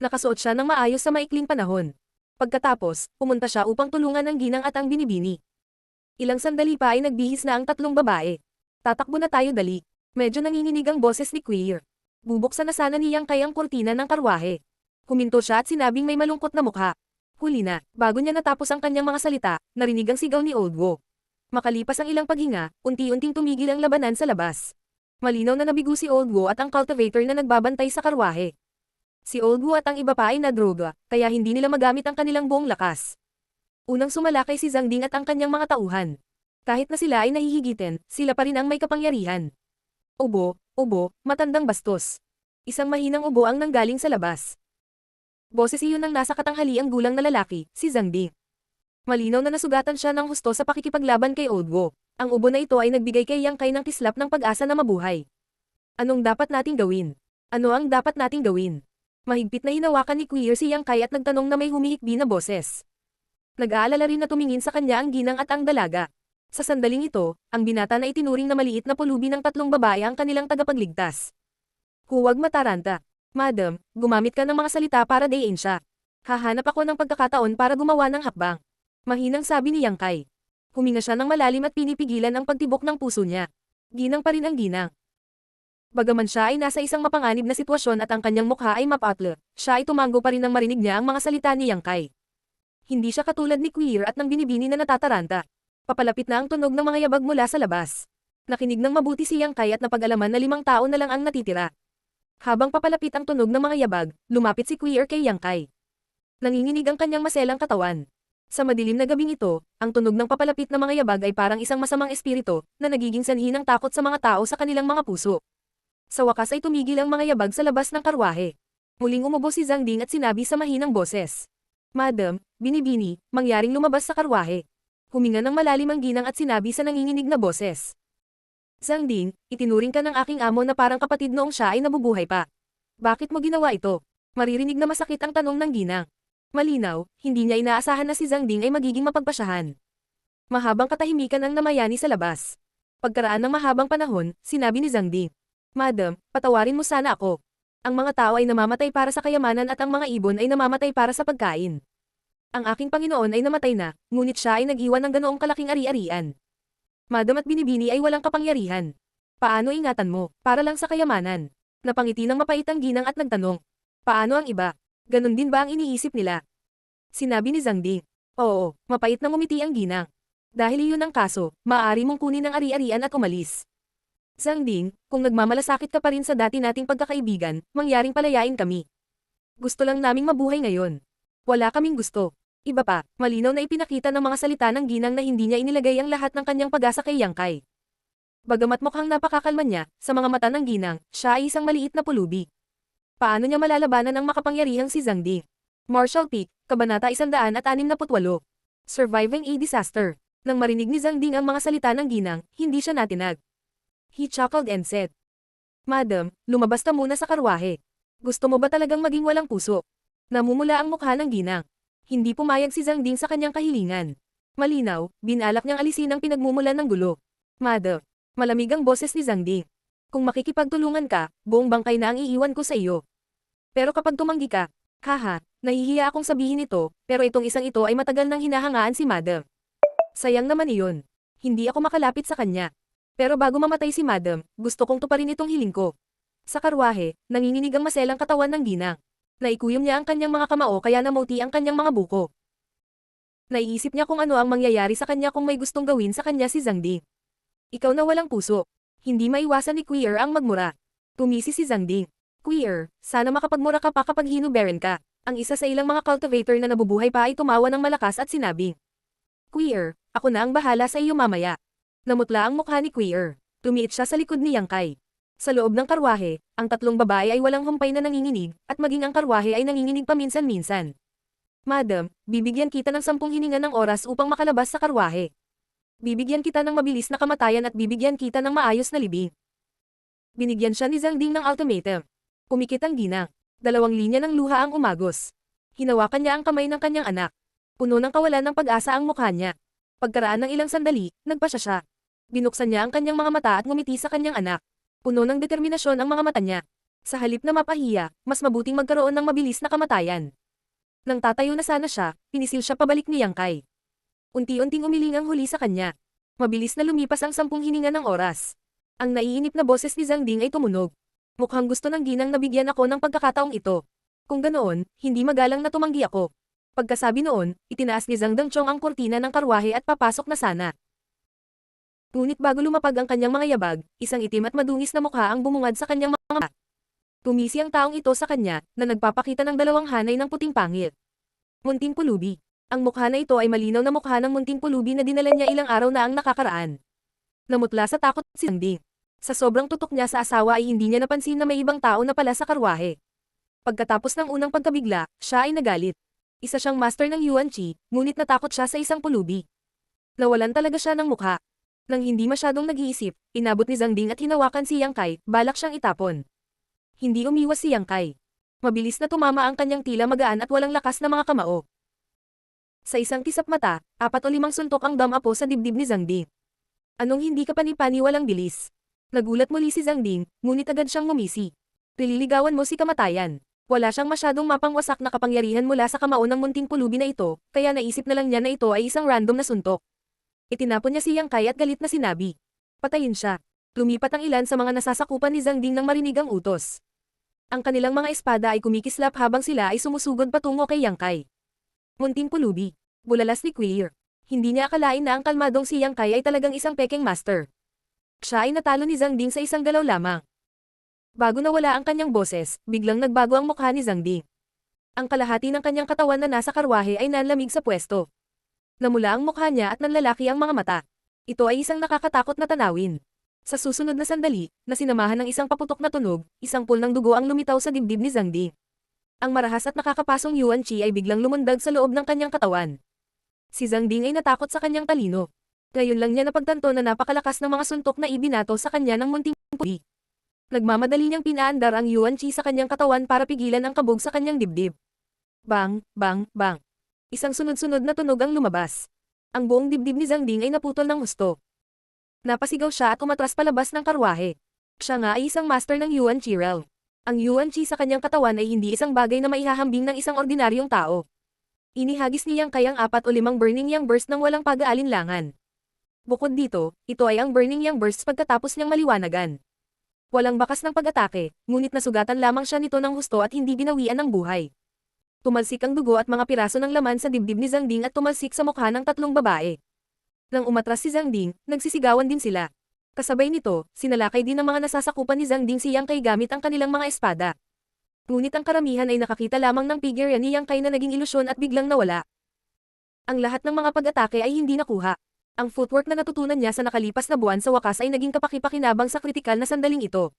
Nakasuot siya ng maayos sa maikling panahon. Pagkatapos, pumunta siya upang tulungan ang ginang at ang binibini. Ilang sandali pa ay nagbihis na ang tatlong babae. Tatakbo na tayo dali. Medyo nanginginig ang boses ni Queer. Bubuksan na sana ni Yang Kai ang kurtina ng karwahe. Huminto siya at sinabing may malungkot na mukha. Huli na, bago niya natapos ang kanyang mga salita, narinig ang sigaw ni Old Wo. Makalipas ang ilang paghinga, unti-unting tumigil ang labanan sa labas. Malinaw na nabigo si Old Wo at ang cultivator na nagbabantay sa karwahe. Si Old Wo at ang iba pa ay nadroga, kaya hindi nila magamit ang kanilang buong lakas. Unang sumalakay si Zhang Ding at ang kanyang mga tauhan. Kahit na sila ay nahihigitin, sila pa rin ang may kapangyarihan. Ubo, matandang bastos. Isang mahinang ubo ang nanggaling sa labas. Boses iyon ng nasa katanghaliang gulang na lalaki, si Zhang Ding. Malinaw na nasugatan siya ng husto sa pakikipaglaban kay Old Wo. Ang ubo na ito ay nagbigay kay Yang Kai ng kislap ng pag-asa na mabuhay. Anong dapat nating gawin? Ano ang dapat nating gawin? Mahigpit na hinawakan ni Queer si Yang Kai at nagtanong na may humihikbi na boses. Nag-aalala rin na tumingin sa kanya ang ginang at ang dalaga. Sa sandaling ito, ang binata na itinuring na maliit na pulubi ng tatlong babae ang kanilang tagapagligtas. Huwag mataranta. Madam, gumamit ka ng mga salita para dayin siya. Hahanap ako ng pagkakataon para gumawa ng hakbang. Mahinang sabi ni Yang Kai. Huminga siya ng malalim at pinipigilan ang pagtibok ng puso niya. Ginang pa rin ang ginang. Bagaman siya ay nasa isang mapanganib na sitwasyon at ang kanyang mukha ay mapatlo, siya ay tumango pa rin nang marinig niya ang mga salita ni Yang Kai. Hindi siya katulad ni Queer at ng binibini na natataranta. Papalapit na ang tunog ng mga yabag mula sa labas. Nakinig ng mabuti si Yang Kai at napag-alaman na 5 tao na lang ang natitira. Habang papalapit ang tunog ng mga yabag, lumapit si Queer kay Yang Kai. Nanginginig ang kanyang maselang katawan. Sa madilim na gabing ito, ang tunog ng papalapit na mga yabag ay parang isang masamang espiritu na nagiging sanhi ng takot sa mga tao sa kanilang mga puso. Sa wakas ay tumigil ang mga yabag sa labas ng karwahe. Muling umubo si Zhang Ding at sinabi sa mahinang boses. Madam, binibini, mangyaring lumabas sa karwahe. Huminga ng malalim ang ginang at sinabi sa nanginginig na boses. Zhang Ding, itinuring ka ng aking amo na parang kapatid noong siya ay nabubuhay pa. Bakit mo ginawa ito? Maririnig na masakit ang tanong ng ginang. Malinaw, hindi niya inaasahan na si Zhang Ding ay magiging mapagpasyahan. Mahabang katahimikan ang namayani sa labas. Pagkaraan ng mahabang panahon, sinabi ni Zhang Ding. Madam, patawarin mo sana ako. Ang mga tao ay namamatay para sa kayamanan at ang mga ibon ay namamatay para sa pagkain. Ang aking Panginoon ay namatay na, ngunit siya ay nag-iwan ng ganoong kalaking ari-arian. Madam at binibini ay walang kapangyarihan. Paano ingatan mo, para lang sa kayamanan? Napangiti ng mapait ang ginang at nagtanong. Paano ang iba? Ganon din ba ang iniisip nila? Sinabi ni Zhang Ding. Oo, mapait na ngumiti ang ginang. Dahil iyon ang kaso, maaari mong kunin ang ari-arian at umalis. Zhang Ding, kung nagmamalasakit ka pa rin sa dati nating pagkakaibigan, mangyaring palayain kami. Gusto lang naming mabuhay ngayon. Wala kaming gusto. Iba pa, malinaw na ipinakita ng mga salita ng ginang na hindi niya inilagay ang lahat ng kanyang pag-asa kay Yang Kai. Bagamat mukhang napakakalma niya, sa mga mata ng ginang, siya ay isang maliit na pulubi. Paano niya malalabanan ang makapangyarihang si Zhang Ding? Marshall Peak, Kabanata 168. Surviving a Disaster. Nang marinig ni Zhang Ding ang mga salita ng ginang, hindi siya natinag. He chuckled and said, Madam, lumabas ka muna sa karwahe. Gusto mo ba talagang maging walang puso? Namumula ang mukha ng ginang. Hindi pumayag si Zhang Ding sa kanyang kahilingan. Malinaw, binalak niyang alisin ang pinagmumulan ng gulo. Madam, malamig ang boses ni Zhang Ding. Kung makikipagtulungan ka, buong bangkay na ang iiwan ko sa iyo. Pero kapag tumanggi ka, haha, nahihiya akong sabihin ito, pero itong isang ito ay matagal nang hinahangaan si Madam. Sayang naman iyon. Hindi ako makalapit sa kanya. Pero bago mamatay si Madam, gusto kong tuparin itong hiling ko. Sa karwahe, nanginginig ang maselang katawan ng ginang. Naikuyom niya ang kanyang mga kamao kaya namuti ang kanyang mga buko. Naiisip niya kung ano ang mangyayari sa kanya kung may gustong gawin sa kanya si Zhang Ding. Ikaw na walang puso. Hindi maiwasan ni Queer ang magmura. Tumisi si Zhang Ding. Queer, sana makapagmura ka pa kapag hinuberan ka. Ang isa sa ilang mga cultivator na nabubuhay pa ay tumawa ng malakas at sinabing. Queer, ako na ang bahala sa iyo mamaya. Namutla ang mukha ni Queer. Tumiit siya sa likod ni Yang Kai. Sa loob ng karwahe, ang tatlong babae ay walang humpay na nanginginig, at maging ang karwahe ay nanginginig paminsan-minsan. Madam, bibigyan kita ng 10 hininga ng oras upang makalabas sa karwahe. Bibigyan kita ng mabilis na kamatayan at bibigyan kita ng maayos na libing. Binigyan siya ni Zhang Ding ng ultimatum. Pumikit ang ginang. 2 linya ng luha ang umagos. Hinawakan niya ang kamay ng kanyang anak. Puno ng kawalan ng pag-asa ang mukha niya. Pagkaraan ng ilang sandali, nagpasya siya. Binuksan niya ang kanyang mga mata at ngumiti sa kanyang anak. Puno ng determinasyon ang mga mata niya. Sa halip na mapahiya, mas mabuting magkaroon ng mabilis na kamatayan. Nang tatayo na sana siya, pinisil siya pabalik ni Yang Kai. Unti-unting umiling ang huli sa kanya. Mabilis na lumipas ang 10 hininga ng oras. Ang naiinip na boses ni Zhang Ding ay tumunog. Mukhang gusto ng ginang na bigyan ako ng pagkakataong ito. Kung ganoon, hindi magalang na tumanggi ako. Pagkasabi noon, itinaas ni Zhang Dangchong ang kurtina ng karwahe at papasok na sana. Ngunit bago lumapag ang kanyang mga yabag, isang itim at madungis na mukha ang bumungad sa kanyang mga mata. Tumisi ang taong ito sa kanya, na nagpapakita ng 2 hanay ng puting pangit. Munting pulubi. Ang mukha na ito ay malinaw na mukha ng munting pulubi na dinala niya ilang araw na ang nakakaraan. Namutla sa takot si Zhang Ding. Sa sobrang tutok niya sa asawa ay hindi niya napansin na may ibang tao na pala sa karwahe. Pagkatapos ng unang pagkabigla, siya ay nagalit. Isa siyang master ng Yuan Qi, ngunit natakot siya sa isang pulubi. Nawalan talaga siya ng mukha. Nang hindi masyadong nag-iisip, inabot ni Zhang Ding at hinawakan si Yang Kai, balak siyang itapon. Hindi umiwas si Yang Kai. Mabilis na tumama ang kanyang tila magaan at walang lakas na mga kamao. Sa isang kisap mata, 4 o 5 suntok ang damapo sa dibdib ni Zhang Ding. Anong hindi ka panipani walang bilis? Nagulat muli si Zhang Ding, ngunit agad siyang ngumisi. Pililigawan mo si kamatayan. Wala siyang masyadong mapangwasak na kapangyarihan mula sa kamao ng munting pulubi na ito, kaya naisip na lang niya na ito ay isang random na suntok. Itinapon niya si Yang Kai at galit na sinabi. Patayin siya. Lumipat ang ilan sa mga nasasakupan ni Zhang Ding nang marinig ang utos. Ang kanilang mga espada ay kumikislap habang sila ay sumusugod patungo kay Yang Kai. Munting pulubi. Bulalas ni Queer. Hindi niya akalain na ang kalmadong si Yang Kai ay talagang isang peking master. Siya ay natalo ni Zhang Ding sa isang galaw lamang. Bago nawala ang kanyang boses, biglang nagbago ang mukha ni Zhang Ding. Ang kalahati ng kanyang katawan na nasa karwahe ay nanlamig sa pwesto. Namula ang mukha niya at nanlalaki ang mga mata. Ito ay isang nakakatakot na tanawin. Sa susunod na sandali, na sinamahan ng isang paputok na tunog, isang pool ng dugo ang lumitaw sa dibdib ni Zhang Ding. Ang marahas at nakakapasong Yuan Qi ay biglang lumundag sa loob ng kanyang katawan. Si Zhang Ding ay natakot sa kanyang talino. Ngayon lang niya napagtanto na napakalakas ng mga suntok na ibinato sa kanya ng munting puli. Nagmamadali niyang pinaandar ang Yuan Qi sa kanyang katawan para pigilan ang kabog sa kanyang dibdib. Bang, bang, bang. Isang sunod-sunod na tunog ang lumabas. Ang buong dibdib ni Zhang Ding ay naputol ng husto. Napasigaw siya at umatras palabas ng karwahe. Siya nga ay isang master ng Yuan Qi realm. Ang Yuan Qi sa kanyang katawan ay hindi isang bagay na maihahambing ng isang ordinaryong tao. Inihagis ni Yang Kai ang 4 o 5 Burning Yang Burst ng walang pag-aalinlangan. Bukod dito, ito ay ang Burning Yang Burst pagkatapos niyang maliwanagan. Walang bakas ng pag-atake, ngunit nasugatan lamang siya nito ng husto at hindi binawian ng buhay. Tumalsik ang dugo at mga piraso ng laman sa dibdib ni Zhang Ding at tumalsik sa mukha ng 3 babae. Nang umatras si Zhang Ding, nagsisigawan din sila. Kasabay nito, sinalakay din ng mga nasasakupan ni Zhang Ding si Yang Kai gamit ang kanilang mga espada. Ngunit ang karamihan ay nakakita lamang ng figure ni Yang Kai na naging ilusyon at biglang nawala. Ang lahat ng mga pag-atake ay hindi nakuha. Ang footwork na natutunan niya sa nakalipas na buwan sa wakas ay naging kapaki-pakinabang sa kritikal na sandaling ito.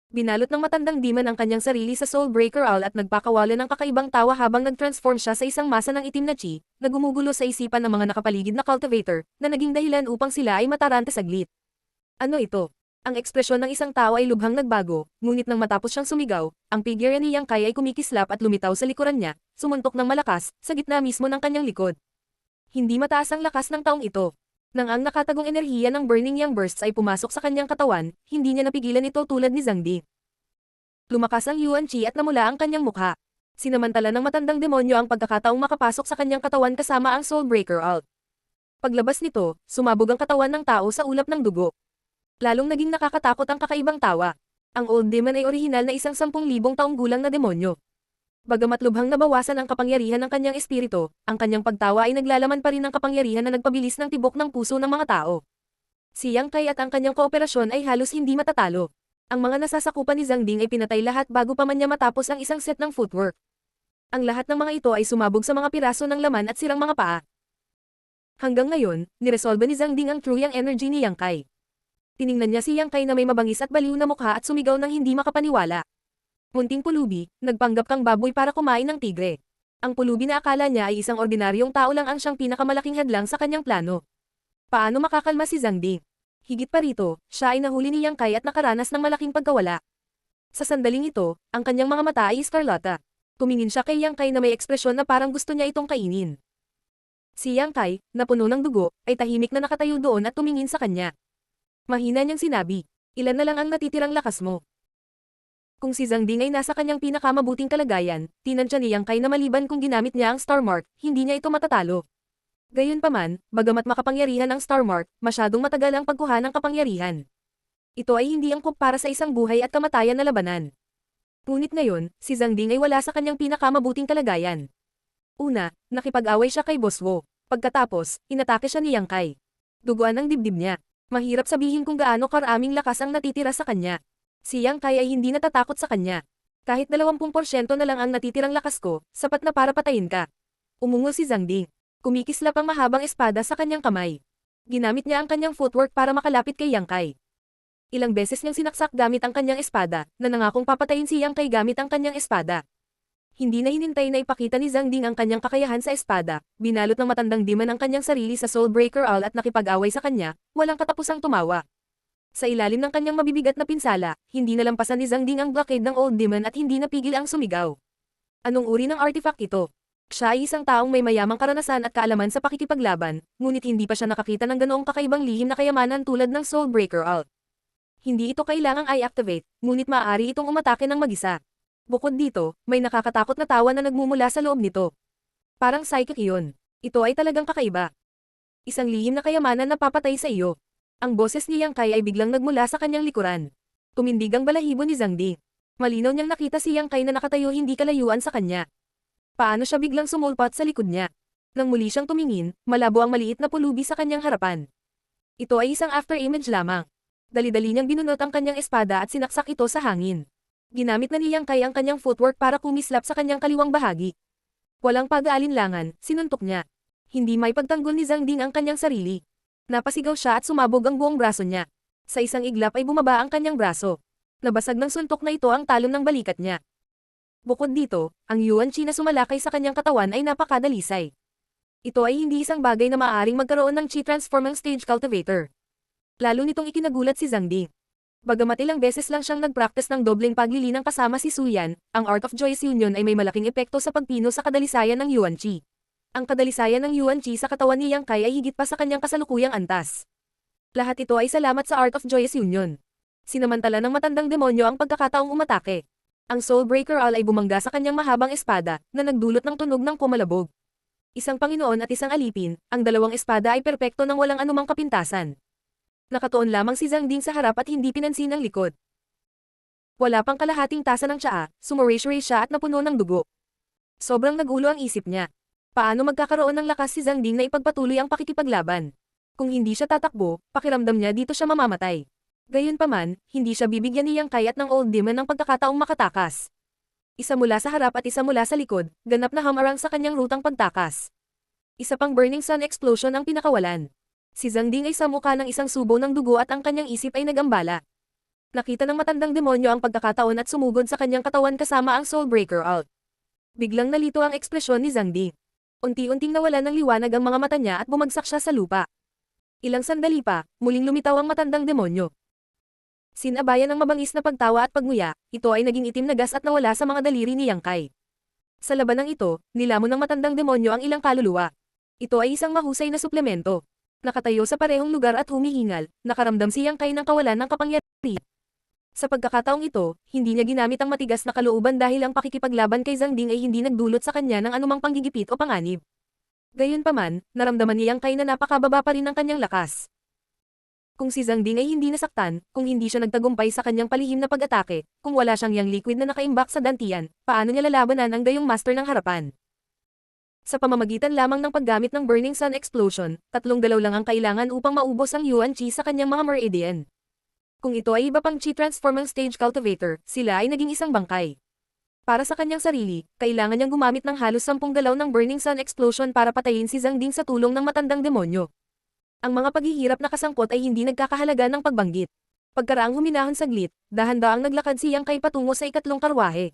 Binalot ng matandang demon ang kanyang sarili sa Soul Breaker Owl at nagpakawala ng kakaibang tawa habang nag-transform siya sa isang masa ng itim na chi, na gumugulo sa isipan ng mga nakapaligid na cultivator, na naging dahilan upang sila ay mataranta saglit. Ano ito? Ang ekspresyon ng isang tao ay lubhang nagbago, ngunit nang matapos siyang sumigaw, ang figure ni Yang Kai ay kumikislap at lumitaw sa likuran niya, sumuntok ng malakas, sa gitna mismo ng kanyang likod. Hindi mataas ang lakas ng taong ito. Nang ang nakatagong enerhiya ng Burning Yang Bursts ay pumasok sa kanyang katawan, hindi niya napigilan ito tulad ni Zhang Ding. Lumakas ang Yuan Qi at namula ang kanyang mukha. Sinamantala ng matandang demonyo ang pagkakataong makapasok sa kanyang katawan kasama ang Soul Breaker Alt. Paglabas nito, sumabog ang katawan ng tao sa ulap ng dugo. Lalong naging nakakatakot ang kakaibang tawa. Ang Old Demon ay orihinal na isang 10,000 taong gulang na demonyo. Bagamat lubhang nabawasan ang kapangyarihan ng kanyang espiritu, ang kanyang pagtawa ay naglalaman pa rin ng kapangyarihan na nagpabilis ng tibok ng puso ng mga tao. Si Yang Kai at ang kanyang kooperasyon ay halos hindi matatalo. Ang mga nasasakupan ni Zhang Ding ay pinatay lahat bago pa man niya matapos ang isang set ng footwork. Ang lahat ng mga ito ay sumabog sa mga piraso ng laman at sirang mga paa. Hanggang ngayon, niresolba ni Zhang Ding ang true yang energy ni Yang Kai. Tiningnan niya si Yang Kai na may mabangis at baliw na mukha at sumigaw ng hindi makapaniwala. Munting pulubi, nagpanggap kang baboy para kumain ng tigre. Ang pulubi na akala niya ay isang ordinaryong tao lang ang siyang pinakamalaking hadlang sa kanyang plano. Paano makakalma si Zhang Ding? Higit pa rito, siya ay nahuli ni Yang Kai at nakaranas ng malaking pagkawala. Sa sandaling ito, ang kanyang mga mata ay iskarlata. Tumingin siya kay Yang Kai na may ekspresyon na parang gusto niya itong kainin. Si Yang Kai, na puno ng dugo, ay tahimik na nakatayo doon at tumingin sa kanya. Mahina niyang sinabi, ilan na lang ang natitirang lakas mo. Kung si Zhang Ding ay nasa kanyang pinakamabuting kalagayan, tinansya ni Yang Kai na maliban kung ginamit niya ang Star Mark, hindi niya ito matatalo. Gayunpaman, bagamat makapangyarihan ang Star Mark, masyadong matagal ang pagkuha ng kapangyarihan. Ito ay hindi angkop para sa isang buhay at kamatayan na labanan. Ngunit ngayon, si Zhang Ding ay wala sa kanyang pinakamabuting kalagayan. Una, nakipag-away siya kay Boss Wo. Pagkatapos, inatake siya ni Yang Kai. Duguan ang dibdib niya. Mahirap sabihin kung gaano karaming lakas ang natitira sa kanya. Si Yang Kai ay hindi natatakot sa kanya. Kahit 20% na lang ang natitirang lakas ko, sapat na para patayin ka. Umungo si Zhang Ding. Kumikislap ang mahabang espada sa kanyang kamay. Ginamit niya ang kanyang footwork para makalapit kay Yang Kai. Ilang beses niyang sinaksak gamit ang kanyang espada, na nangakong papatayin si Yang Kai gamit ang kanyang espada. Hindi na hinintay na ipakita ni Zhang Ding ang kanyang kakayahan sa espada, binalot ng matandang demon ang kanyang sarili sa Soulbreaker Owl at nakipag-away sa kanya, walang katapusang tumawa. Sa ilalim ng kanyang mabibigat na pinsala, hindi nalampasan ni Zhang Ding ang blockade ng Old Demon at hindi napigil ang sumigaw. Anong uri ng artifact ito? Siya ay isang taong may mayamang karanasan at kaalaman sa pakikipaglaban, ngunit hindi pa siya nakakita ng ganoong kakaibang lihim na kayamanan tulad ng Soulbreaker Owl. Hindi ito kailangang i-activate, ngunit maaari itong umatake ng mag-isa. Bukod dito, may nakakatakot na tawa na nagmumula sa loob nito. Parang psychic iyon. Ito ay talagang kakaiba. Isang lihim na kayamanan na papatay sa iyo. Ang boses ni Yang Kai ay biglang nagmula sa kanyang likuran. Tumindig ang balahibo ni Zhang Ding. Malinaw niyang nakita si Yang Kai na nakatayo hindi kalayuan sa kanya. Paano siya biglang sumulpat sa likod niya? Nang muli siyang tumingin, malabo ang maliit na pulubi sa kanyang harapan. Ito ay isang after-image lamang. Dali-dali niyang binunot ang kanyang espada at sinaksak ito sa hangin. Ginamit na ni Yang Kai ang kanyang footwork para kumislap sa kanyang kaliwang bahagi. Walang pag-aalinlangan, sinuntok niya. Hindi may pagtanggol ni Zhang Ding ang kanyang sarili. Napasigaw siya at sumabog ang buong braso niya. Sa isang iglap ay bumaba ang kanyang braso. Nabasag ng suntok na ito ang talon ng balikat niya. Bukod dito, ang Yuan Chi na sumalakay sa kanyang katawan ay napakadalisay. Ito ay hindi isang bagay na maaaring magkaroon ng Chi Transform ang Stage Cultivator. Lalo nitong ikinagulat si Zhang Ding. Bagamat ilang beses lang siyang nagpractice ng dobleng paglilinang kasama si Su Yan, ang Art of Joyous Union ay may malaking epekto sa pagpino sa kadalisayan ng Yuan Chi. Ang kadalisayan ng Yuan Chi sa katawan ni Yang Kai ay higit pa sa kanyang kasalukuyang antas. Lahat ito ay salamat sa Art of Joyous Union. Sinamantala ng matandang demonyo ang pagkakataong umatake. Ang Soulbreaker Owl ay bumangga sa kanyang mahabang espada, na nagdulot ng tunog ng kumalabog. Isang Panginoon at isang alipin, ang dalawang espada ay perpekto ng walang anumang kapintasan. Nakatuon lamang si Zhang Ding sa harap at hindi pinansin ang likod. Wala pang kalahating tasa ng tsaa, sumurace-race siya at napuno ng dugo. Sobrang nagulo ang isip niya. Paano magkakaroon ng lakas si Zhang Ding na ipagpatuloy ang pakikipaglaban? Kung hindi siya tatakbo, pakiramdam niya dito siya mamamatay. Gayunpaman, hindi siya bibigyan ni Yang Kai at ng Old Demon ng pagkakataong makatakas. Isa mula sa harap at isa mula sa likod, ganap na hamarang sa kanyang rutang pagtakas. Isa pang Burning Sun Explosion ang pinakawalan. Si Zhang Ding ay sa mukha ng isang subo ng dugo at ang kanyang isip ay nagambala. Nakita ng matandang demonyo ang pagkakataon at sumugod sa kanyang katawan kasama ang Soulbreaker Owl. Biglang nalito ang ekspresyon ni Zhang Ding. Unti-unting nawalan ng liwanag ang mga mata niya at bumagsak siya sa lupa. Ilang sandali pa, muling lumitaw ang matandang demonyo. Sinabayan ng mabangis na pagtawa at pagnguya, ito ay naging itim na gas at nawala sa mga daliri ni Yang Kai. Sa labanang ito, nilamon ng matandang demonyo ang ilang kaluluwa. Ito ay isang mahusay na suplemento. Nakatayo sa parehong lugar at humihingal, nakaramdam si Yang Kai ng kawalan ng kapangyarihan. Sa pagkakataong ito, hindi niya ginamit ang matigas na kalooban dahil ang pakikipaglaban kay Zhang Ding ay hindi nagdulot sa kanya ng anumang panggigipit o panganib. Gayunpaman, naramdaman ni Yang Kai na napakababa pa rin ng kanyang lakas. Kung si Zhang Ding ay hindi nasaktan, kung hindi siya nagtagumpay sa kanyang palihim na pag-atake, kung wala siyang yang liquid na nakaimbak sa dantian, paano niya lalabanan ang gayong master ng harapan? Sa pamamagitan lamang ng paggamit ng Burning Sun Explosion, 3 galaw lang ang kailangan upang maubos ang Yuan Chi sa kanyang mga meridian. Kung ito ay iba pang Chi Transform ang Stage Cultivator, sila ay naging isang bangkay. Para sa kanyang sarili, kailangan niyang gumamit ng halos 10 galaw ng Burning Sun Explosion para patayin si Zhang Ding sa tulong ng matandang demonyo. Ang mga paghihirap na kasangkot ay hindi nagkakahalaga ng pagbanggit. Pagkaraang huminahon saglit, dahan-daang naglakad si Yang Kai patungo sa ikatlong karwahe.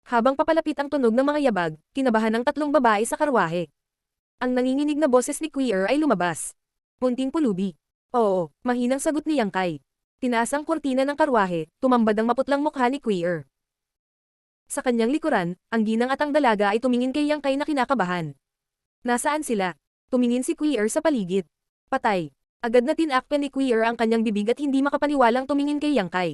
Habang papalapit ang tunog ng mga yabag, kinabahan ng 3 babae sa karwahe. Ang nanginginig na boses ni Queer ay lumabas. Munting pulubi. Oo, mahinang sagot ni Yang Kai. Tinaas ang kurtina ng karwahe, tumambad ang maputlang mukha ni Queer. Sa kanyang likuran, ang ginang at ang dalaga ay tumingin kay Yang Kai na kinakabahan. Nasaan sila? Tumingin si Queer sa paligid. Patay. Agad na tinakpan ni Queer ang kanyang bibig at hindi makapaniwalang tumingin kay Yang Kai.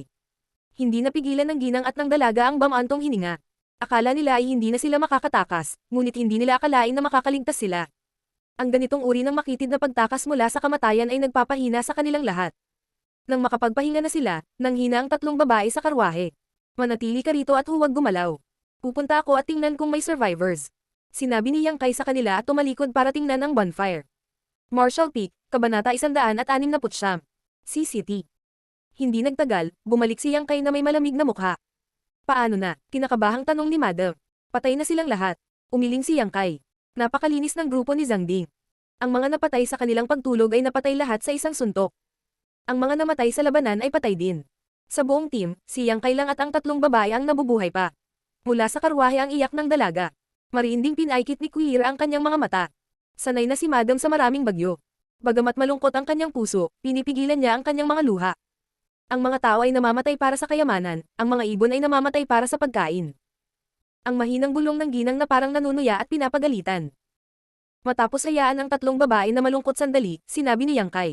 Hindi napigilan ng ginang at ng dalaga ang bamantong hininga. Akala nila ay hindi na sila makakatakas, ngunit hindi nila akalain na makakaligtas sila. Ang ganitong uri ng makitid na pagtakas mula sa kamatayan ay nagpapahina sa kanilang lahat. Nang makapagpahinga na sila, nanghina ang tatlong babae sa karwahe. Manatili ka rito at huwag gumalaw. Pupunta ako at tingnan kung may survivors. Sinabi ni Yang Kai sa kanila at tumalikod para tingnan ang bonfire. Marshall Peak, Kabanata 169. CCT. Hindi nagtagal, bumalik si Yang Kai na may malamig na mukha. Paano na? Kinakabahang tanong ni Madam. Patay na silang lahat. Umiling si Yang Kai. Napakalinis ng grupo ni Zhang Ding. Ang mga napatay sa kanilang pagtulog ay napatay lahat sa isang suntok. Ang mga namatay sa labanan ay patay din. Sa buong team, si Yang Kai lang at ang tatlong babae ang nabubuhay pa. Mula sa karwahe ang iyak ng dalaga. Mariinding pinaikit ni Queer ang kanyang mga mata. Sanay na si Madam sa maraming bagyo. Bagamat malungkot ang kanyang puso, pinipigilan niya ang kanyang mga luha. Ang mga tao ay namamatay para sa kayamanan, ang mga ibon ay namamatay para sa pagkain. Ang mahinang bulong ng ginang na parang nanunuya at pinapagalitan. Matapos hayaan ang tatlong babae na malungkot sandali, sinabi ni Yang Kai.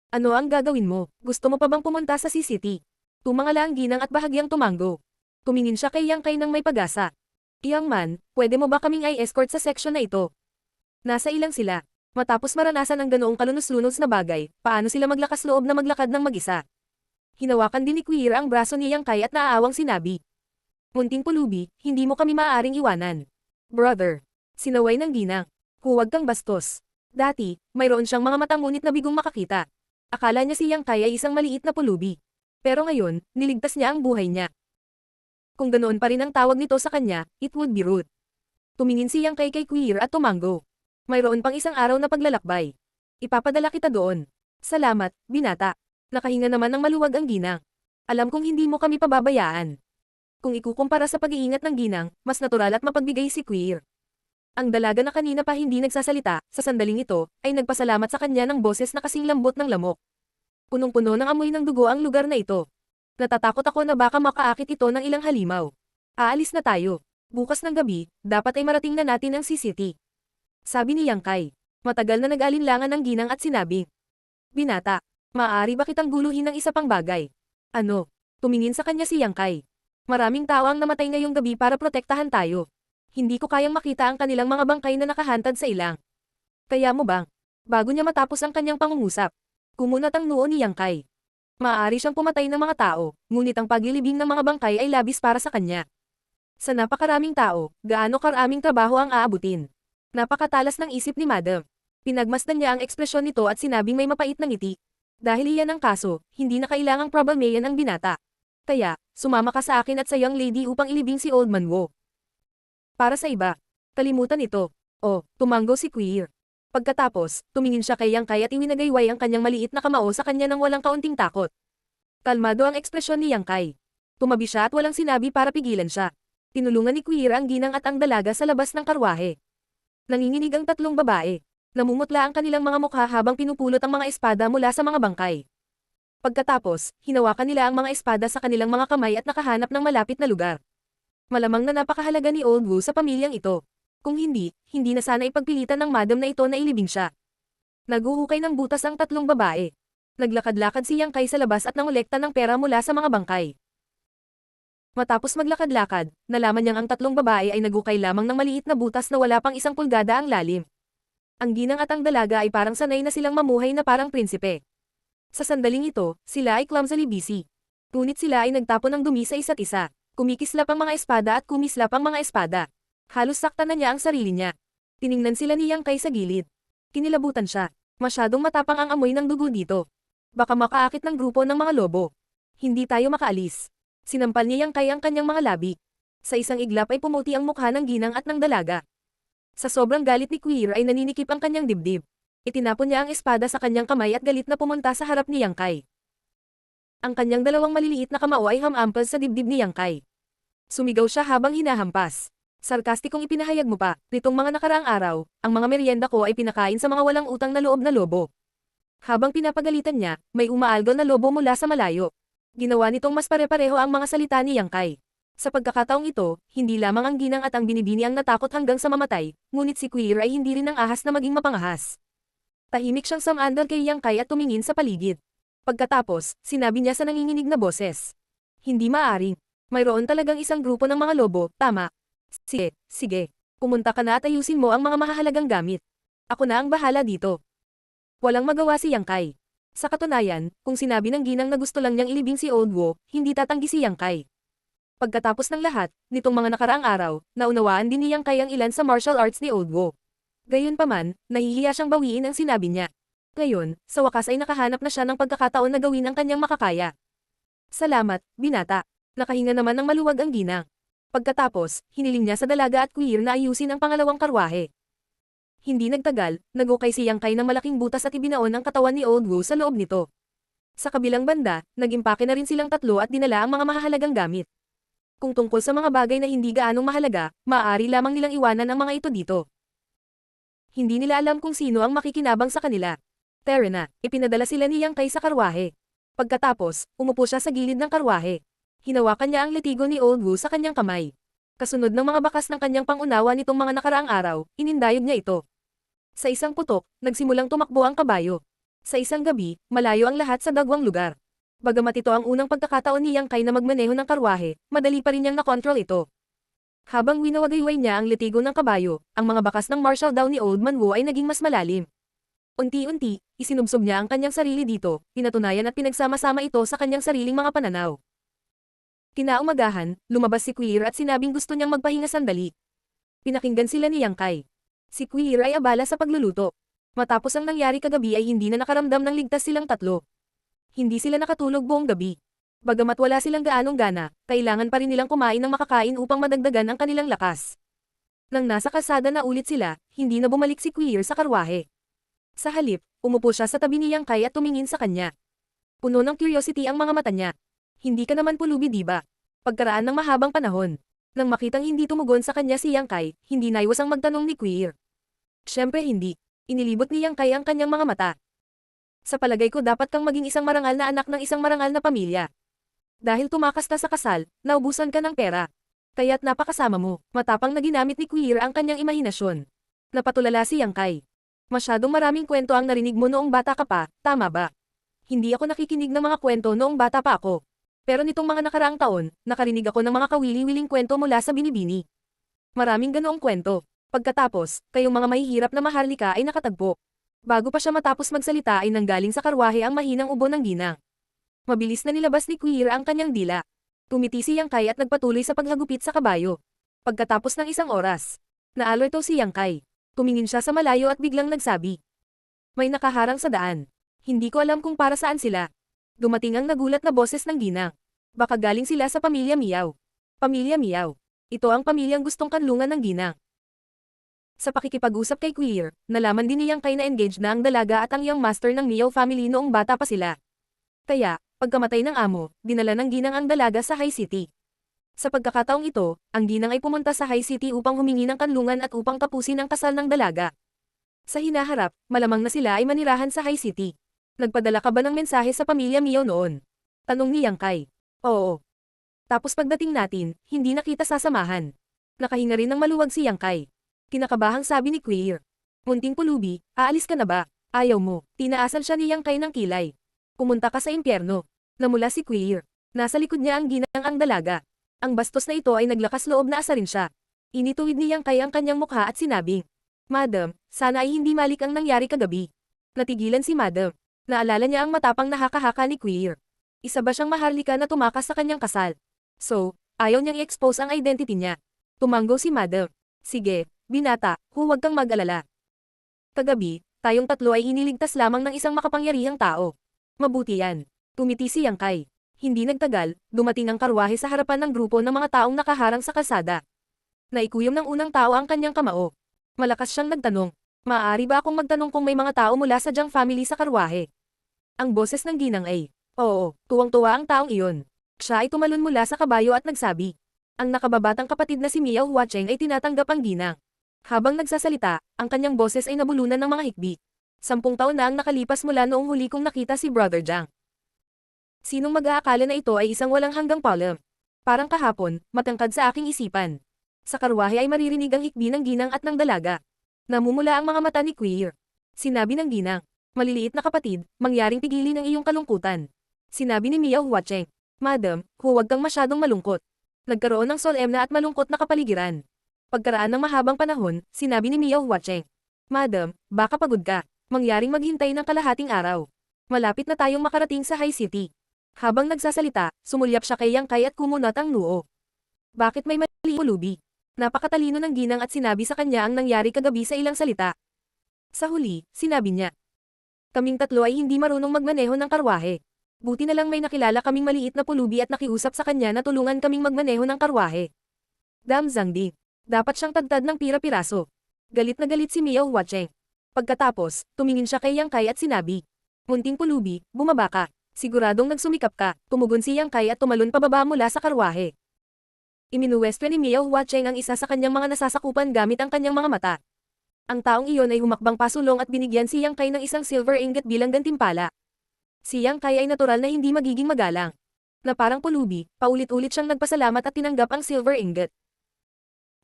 Ano ang gagawin mo? Gusto mo pa bang pumunta sa CCT? Tumangala ang ginang at bahagyang tumango. Tumingin siya kay Yang Kai nang may pag-asa. Young man, pwede mo ba kaming i-escort sa section na ito? Nasa ilang sila. Matapos maranasan ang ganoong kalunos-lunos na bagay, paano sila maglakas loob na maglakad ng mag-isa? Hinawakan din ni Queer ang braso ni Yang Kai at naaawang sinabi. Munting pulubi, hindi mo kami maaaring iwanan. Brother. Sinaway ng ginang. Huwag kang bastos. Dati, mayroon siyang mga matang ngunit na bigong makakita. Akala niya si Yang Kai ay isang maliit na pulubi. Pero ngayon, niligtas niya ang buhay niya. Kung ganoon pa rin ang tawag nito sa kanya, it would be rude. Tumingin si Yang Kai kay Queer at tumango. Mayroon pang isang araw na paglalakbay. Ipapadala kita doon. Salamat, binata. Nakahinga naman ng maluwag ang ginang. Alam kong hindi mo kami pababayaan. Kung ikukumpara sa pag-iingat ng ginang, mas natural at mapagbigay si Queer. Ang dalaga na kanina pa hindi nagsasalita, sa sandaling ito, ay nagpasalamat sa kanya ng boses na kasing lambot ng lamok. Punong-puno ng amoy ng dugo ang lugar na ito. Natatakot ako na baka makaakit ito ng ilang halimaw. Aalis na tayo. Bukas ng gabi, dapat ay marating na natin ang CCT. Sabi ni Yang Kai. Matagal na nag-alinlangan ng ginang at sinabi. Binata, maaari ba kitang guluhin ng isa pang bagay? Ano? Tumingin sa kanya si Yang Kai. Maraming tao ang namatay ngayong gabi para protektahan tayo. Hindi ko kayang makita ang kanilang mga bangkay na nakahantad sa ilang. Kaya mo bang? Bago niya matapos ang kanyang pangungusap, kumunat ang noo ni Yang Kai. Maaari siyang pumatay ng mga tao, ngunit ang paglilibing ng mga bangkay ay labis para sa kanya. Sa napakaraming tao, gaano karaming trabaho ang aabutin? Napakatalas ng isip ni Madam. Pinagmasdan niya ang ekspresyon nito at sinabing may mapait na ngiti. Dahil iyan ang kaso, hindi na kailangang problemayan ang binata. Kaya, sumama ka sa akin at sa young lady upang ilibing si Old Man Wo. Para sa iba, kalimutan ito. O, tumango si Queer. Pagkatapos, tumingin siya kay Yang Kai at iwinagayway ang kanyang maliit na kamao sa kanya ng walang kaunting takot. Kalmado ang ekspresyon ni Yang Kai. Tumabi siya at walang sinabi para pigilan siya. Tinulungan ni Queer ang ginang at ang dalaga sa labas ng karwahe. Nanginginig ang tatlong babae. Namumutla ang kanilang mga mukha habang pinupulot ang mga espada mula sa mga bangkay. Pagkatapos, hinawakan nila ang mga espada sa kanilang mga kamay at nakahanap ng malapit na lugar. Malamang na napakahalaga ni Old Wu sa pamilyang ito. Kung hindi, hindi na sana ipagpilitan ng madam na ito na ilibing siya. Naguhukay ng butas ang tatlong babae. Naglakad-lakad si Yang Kai sa labas at nangolekta ng pera mula sa mga bangkay. Matapos maglakad-lakad, nalaman niyang ang tatlong babae ay nagukay lamang ng maliit na butas na wala pang 1 pulgada ang lalim. Ang ginang at ang dalaga ay parang sanay na silang mamuhay na parang prinsipe. Sa sandaling ito, sila ay clumsily busy. Ngunit sila ay nagtapon ng dumi sa isa't isa. Kumikislap ang mga espada at kumislap ang mga espada. Halos saktan na niya ang sarili niya. Tiningnan sila ni Yang Kai sa gilid. Kinilabutan siya. Masyadong matapang ang amoy ng dugo dito. Baka makaakit ng grupo ng mga lobo. Hindi tayo makaalis. Sinampal ni Yang Kai ang kanyang mga labi. Sa isang iglap ay pumuti ang mukha ng ginang at ng dalaga. Sa sobrang galit ni Queer ay naninikip ang kanyang dibdib. Itinapon niya ang espada sa kanyang kamay at galit na pumunta sa harap ni Yang Kai. Ang kanyang dalawang maliliit na kamao ay hamampal sa dibdib ni Yang Kai. Sumigaw siya habang hinahampas. Sarkastikong ipinahayag mo pa, nitong mga nakaraang araw, ang mga merienda ko ay pinakain sa mga walang utang na loob na lobo. Habang pinapagalitan niya, may umaalgaw na lobo mula sa malayo. Ginawa nitong mas pare-pareho ang mga salita ni Yang Kai. Sa pagkakataong ito, hindi lamang ang ginang at ang binibini ang natakot hanggang sa mamatay, ngunit si Queer ay hindi rin ang ahas na maging mapangahas. Tahimik siyang sumandal kay Yang Kai at tumingin sa paligid. Pagkatapos, sinabi niya sa nanginginig na boses. Hindi maaring. Mayroon talagang isang grupo ng mga lobo, tama? Sige, sige. Pumunta ka na at ayusin mo ang mga mahahalagang gamit. Ako na ang bahala dito. Walang magawa si Yang Kai. Sa katunayan, kung sinabi ng ginang na gusto lang niyang ilibing si Old Wo, hindi tatanggi si Yang Kai. Pagkatapos ng lahat, nitong mga nakaraang araw, naunawaan din ni Yang Kai ang ilan sa martial arts ni Old Wo. Gayunpaman, nahihiya siyang bawiin ang sinabi niya. Ngayon, sa wakas ay nakahanap na siya ng pagkakataon na gawin ang kanyang makakaya. Salamat, binata. Nakahinga naman ng maluwag ang ginang. Pagkatapos, hiniling niya sa dalaga at Queer na ayusin ang pangalawang karwahe. Hindi nagtagal, nagukay si Yang Kai ng malaking butas at ibinaon ang katawan ni Old Wo sa loob nito. Sa kabilang banda, nag-impake na rin silang tatlo at dinala ang mga mahahalagang gamit. Kung tungkol sa mga bagay na hindi gaanong mahalaga, maaari lamang nilang iwanan ang mga ito dito. Hindi nila alam kung sino ang makikinabang sa kanila. Tara na, ipinadala sila ni Yang Kai sa karwahe. Pagkatapos, umupo siya sa gilid ng karwahe. Hinawakan niya ang litigo ni Old Wo sa kanyang kamay. Kasunod ng mga bakas ng kanyang pangunawa nitong mga nakaraang araw, inindayog niya ito. Sa isang putok, nagsimulang tumakbo ang kabayo. Sa isang gabi, malayo ang lahat sa dagwang lugar. Bagamat ito ang unang pagkakataon ni Yang Kai na magmaneho ng karwahe, madali pa rin niyang nakontrol ito. Habang winawagayway niya ang litigo ng kabayo, ang mga bakas ng martial daw ni Old Man Wo ay naging mas malalim. Unti-unti, isinubsob niya ang kanyang sarili dito, pinatunayan at pinagsama-sama ito sa kanyang sariling mga pananaw. Kinaumagahan, lumabas si Queer at sinabing gusto niyang magpahinga sandali. Pinakinggan sila ni Yang Kai. Si Queer ay abala sa pagluluto. Matapos ang nangyari kagabi ay hindi na nakaramdam ng ligtas silang tatlo. Hindi sila nakatulog buong gabi. Bagamat wala silang gaanong gana, kailangan pa rin nilang kumain ng makakain upang madagdagan ang kanilang lakas. Nang nasa kalsada na ulit sila, hindi na bumalik si Queer sa karwahe. Sa halip, umupo siya sa tabi ni Yang Kai at tumingin sa kanya. Puno ng curiosity ang mga mata niya. Hindi ka naman pulubi diba? Pagkaraan ng mahabang panahon. Nang makitang hindi tumugon sa kanya si Yang Kai, hindi naiwasang magtanong ni Queer. Siyempre hindi. Inilibot ni Yang Kai ang kanyang mga mata. Sa palagay ko dapat kang maging isang marangal na anak ng isang marangal na pamilya. Dahil tumakas ka sa kasal, naubusan ka ng pera. Kaya't napakasama mo, matapang na ginamit ni Queer ang kanyang imahinasyon. Napatulala si Yang Kai. Masyadong maraming kwento ang narinig mo noong bata ka pa, tama ba? Hindi ako nakikinig ng mga kwento noong bata pa ako. Pero nitong mga nakaraang taon, nakarinig ako ng mga kawili-wiling kwento mula sa binibini. Maraming ganoong kwento. Pagkatapos, kayong mga mahihirap na maharlika ay nakatagpo. Bago pa siya matapos magsalita ay nanggaling sa karwahe ang mahinang ubo ng ginang. Mabilis na nilabas ni Queer ang kanyang dila. Tumiti si Yang Kai at nagpatuloy sa paghagupit sa kabayo. Pagkatapos ng isang oras, naalerto si Yang Kai. Tumingin siya sa malayo at biglang nagsabi. May nakaharang sa daan. Hindi ko alam kung para saan sila. Dumating ang nagulat na boses ng ginang. Baka galing sila sa pamilya Miao. Pamilya Miao. Ito ang pamilyang gustong kanlungan ng ginang. Sa pakikipag-usap kay Queer, nalaman din ni Yang Kai na engaged na ang dalaga at ang young master ng Miao family noong bata pa sila. Kaya, pagkamatay ng amo, dinala ng ginang ang dalaga sa High City. Sa pagkakataong ito, ang ginang ay pumunta sa High City upang humingi ng kanlungan at upang tapusin ang kasal ng dalaga. Sa hinaharap, malamang na sila ay manirahan sa High City. Nagpadala ka ba ng mensahe sa pamilya Miao noon? Tanong ni Yang Kai. Oo. Tapos pagdating natin, hindi na kita sasamahan. Nakahinga rin ng maluwag si Yang Kai. Kinakabahang sabi ni Queer. Munting pulubi, aalis ka na ba? Ayaw mo. Tinaasan siya ni Yang Kai ng kilay. Pumunta ka sa impyerno. Namula si Queer. Nasa likod niya ang ginang ang dalaga. Ang bastos na ito ay naglakas loob na asarin siya. Inituwid ni Yang Kai ang kanyang mukha at sinabing, Madam, sana ay hindi malik ang nangyari kagabi. Natigilan si Madam. Naalala niya ang matapang na haka-haka ni Queer. Isa ba siyang maharlika na tumakas sa kanyang kasal? So, ayaw niyang i-expose ang identity niya. Tumanggo si Madam. Sige, binata, huwag kang mag-alala. Kagabi, tayong tatlo ay iniligtas lamang ng isang makapangyarihang tao. Mabuti yan. Tumiti si Yang Kai. Hindi nagtagal, dumating ang karwahe sa harapan ng grupo ng mga taong nakaharang sa kalsada. Naikuyom ng unang tao ang kanyang kamao. Malakas siyang nagtanong, maaari ba akong magtanong kung may mga tao mula sa Jiang family sa karwahe? Ang boses ng ginang ay, oo, tuwang-tuwa ang taong iyon. Siya ay tumalon mula sa kabayo at nagsabi. Ang nakababatang kapatid na si Miao Huacheng ay tinatanggap ang ginang. Habang nagsasalita, ang kanyang boses ay nabulunan ng mga hikbi. 10 taon na ang nakalipas mula noong huli kong nakita si Brother Jiang. Sinong mag-aakala na ito ay isang walang hanggang palem? Parang kahapon, matangkad sa aking isipan. Sa karwahe ay maririnig ang hikbi ng ginang at ng dalaga. Namumula ang mga mata ni Queer. Sinabi ng ginang, maliliit na kapatid, mangyaring pigilin ang iyong kalungkutan. Sinabi ni Miao Huacheng, Madam, huwag kang masyadong malungkot. Nagkaroon ng solemna at malungkot na kapaligiran. Pagkaraan ng mahabang panahon, sinabi ni Miao Huacheng, Madam, baka pagod ka. Mangyaring maghintay ng kalahating araw. Malapit na tayong makarating sa High City. Habang nagsasalita, sumulyap siya kay Yang Kai at kumunat ang noo. Bakit may mali pulubi? Napakatalino ng ginang at sinabi sa kanya ang nangyari kagabi sa ilang salita. Sa huli, sinabi niya, kaming tatlo ay hindi marunong magmaneho ng karwahe. Buti na lang may nakilala kaming maliit na pulubi at nakiusap sa kanya na tulungan kaming magmaneho ng karwahe. Dam Zhangdi. Dapat siyang tagtad ng pira-piraso. Galit na galit si Miao Huacheng. Pagkatapos, tumingin siya kay Yang Kai at sinabi, munting pulubi, bumaba ka. Siguradong nagsumikap ka. Tumugon si Yang Kai at tumalon pababa mula sa karwahe. Iminuwestyo ni Miao Huacheng ang isa sa kanyang mga nasasakupan gamit ang kanyang mga mata. Ang taong iyon ay humakbang pasulong at binigyan si Yang Kai ng isang silver ingot bilang gantimpala. Si Yang Kai ay natural na hindi magiging magalang. Na parang pulubi, paulit-ulit siyang nagpasalamat at tinanggap ang silver ingot.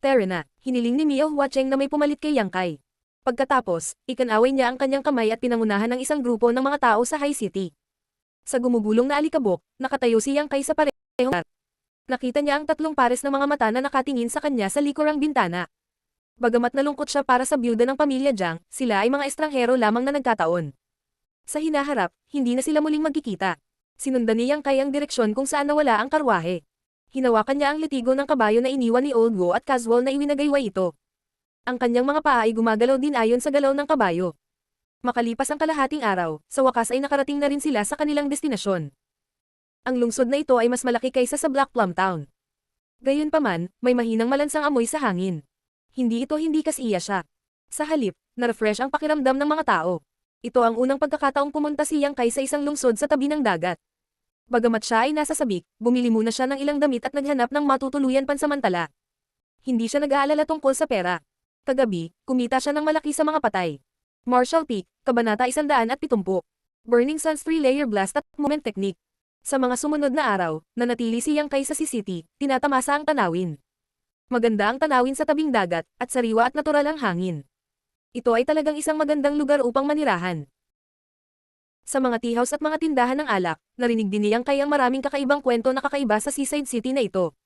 Tara na, hiniling ni Miao Huacheng na may pumalit kay Yang Kai. Pagkatapos, ikanaway niya ang kanyang kamay at pinangunahan ng isang grupo ng mga tao sa High City. Sa gumugulong na alikabok, nakatayo si Yang Kai sa parehong lugar. Nakita niya ang tatlong pares ng mga mata na nakatingin sa kanya sa likurang bintana. Bagamat nalungkot siya para sa byuda ng pamilya Jiang, sila ay mga estranghero lamang na nagkataon. Sa hinaharap, hindi na sila muling magkikita. Sinundan ni Yang Kai ang direksyon kung saan nawala ang karwahe. Hinawakan niya ang litigo ng kabayo na iniwan ni Old Guo at casual na iwinagayway ito. Ang kanyang mga paa ay gumagalaw din ayon sa galaw ng kabayo. Makalipas ang kalahating araw, sa wakas ay nakarating na rin sila sa kanilang destinasyon. Ang lungsod na ito ay mas malaki kaysa sa Black Plum Town. Gayunpaman, may mahinang malansang amoy sa hangin. Hindi kasiya siya. Sa halip, na-refresh ang pakiramdam ng mga tao. Ito ang unang pagkakataong pumunta si Yang Kai sa isang lungsod sa tabi ng dagat. Bagamat siya ay nasa sabik, bumili muna siya ng ilang damit at naghanap ng matutuluyan pansamantala. Hindi siya nag-aalala tungkol sa pera. Kagabi, kumita siya ng malaki sa mga patay. Marshall Peak, Kabanata 170. Burning Sun's 3-layer blast at movement technique. Sa mga sumunod na araw, nanatili si Yang Kai sa City, tinatamasa ang tanawin. Maganda ang tanawin sa tabing dagat, at sariwa at natural ang hangin. Ito ay talagang isang magandang lugar upang manirahan. Sa mga tea house at mga tindahan ng alak, narinig din ni Yang Kai ang maraming kakaibang kwento na kakaiba sa seaside city na ito.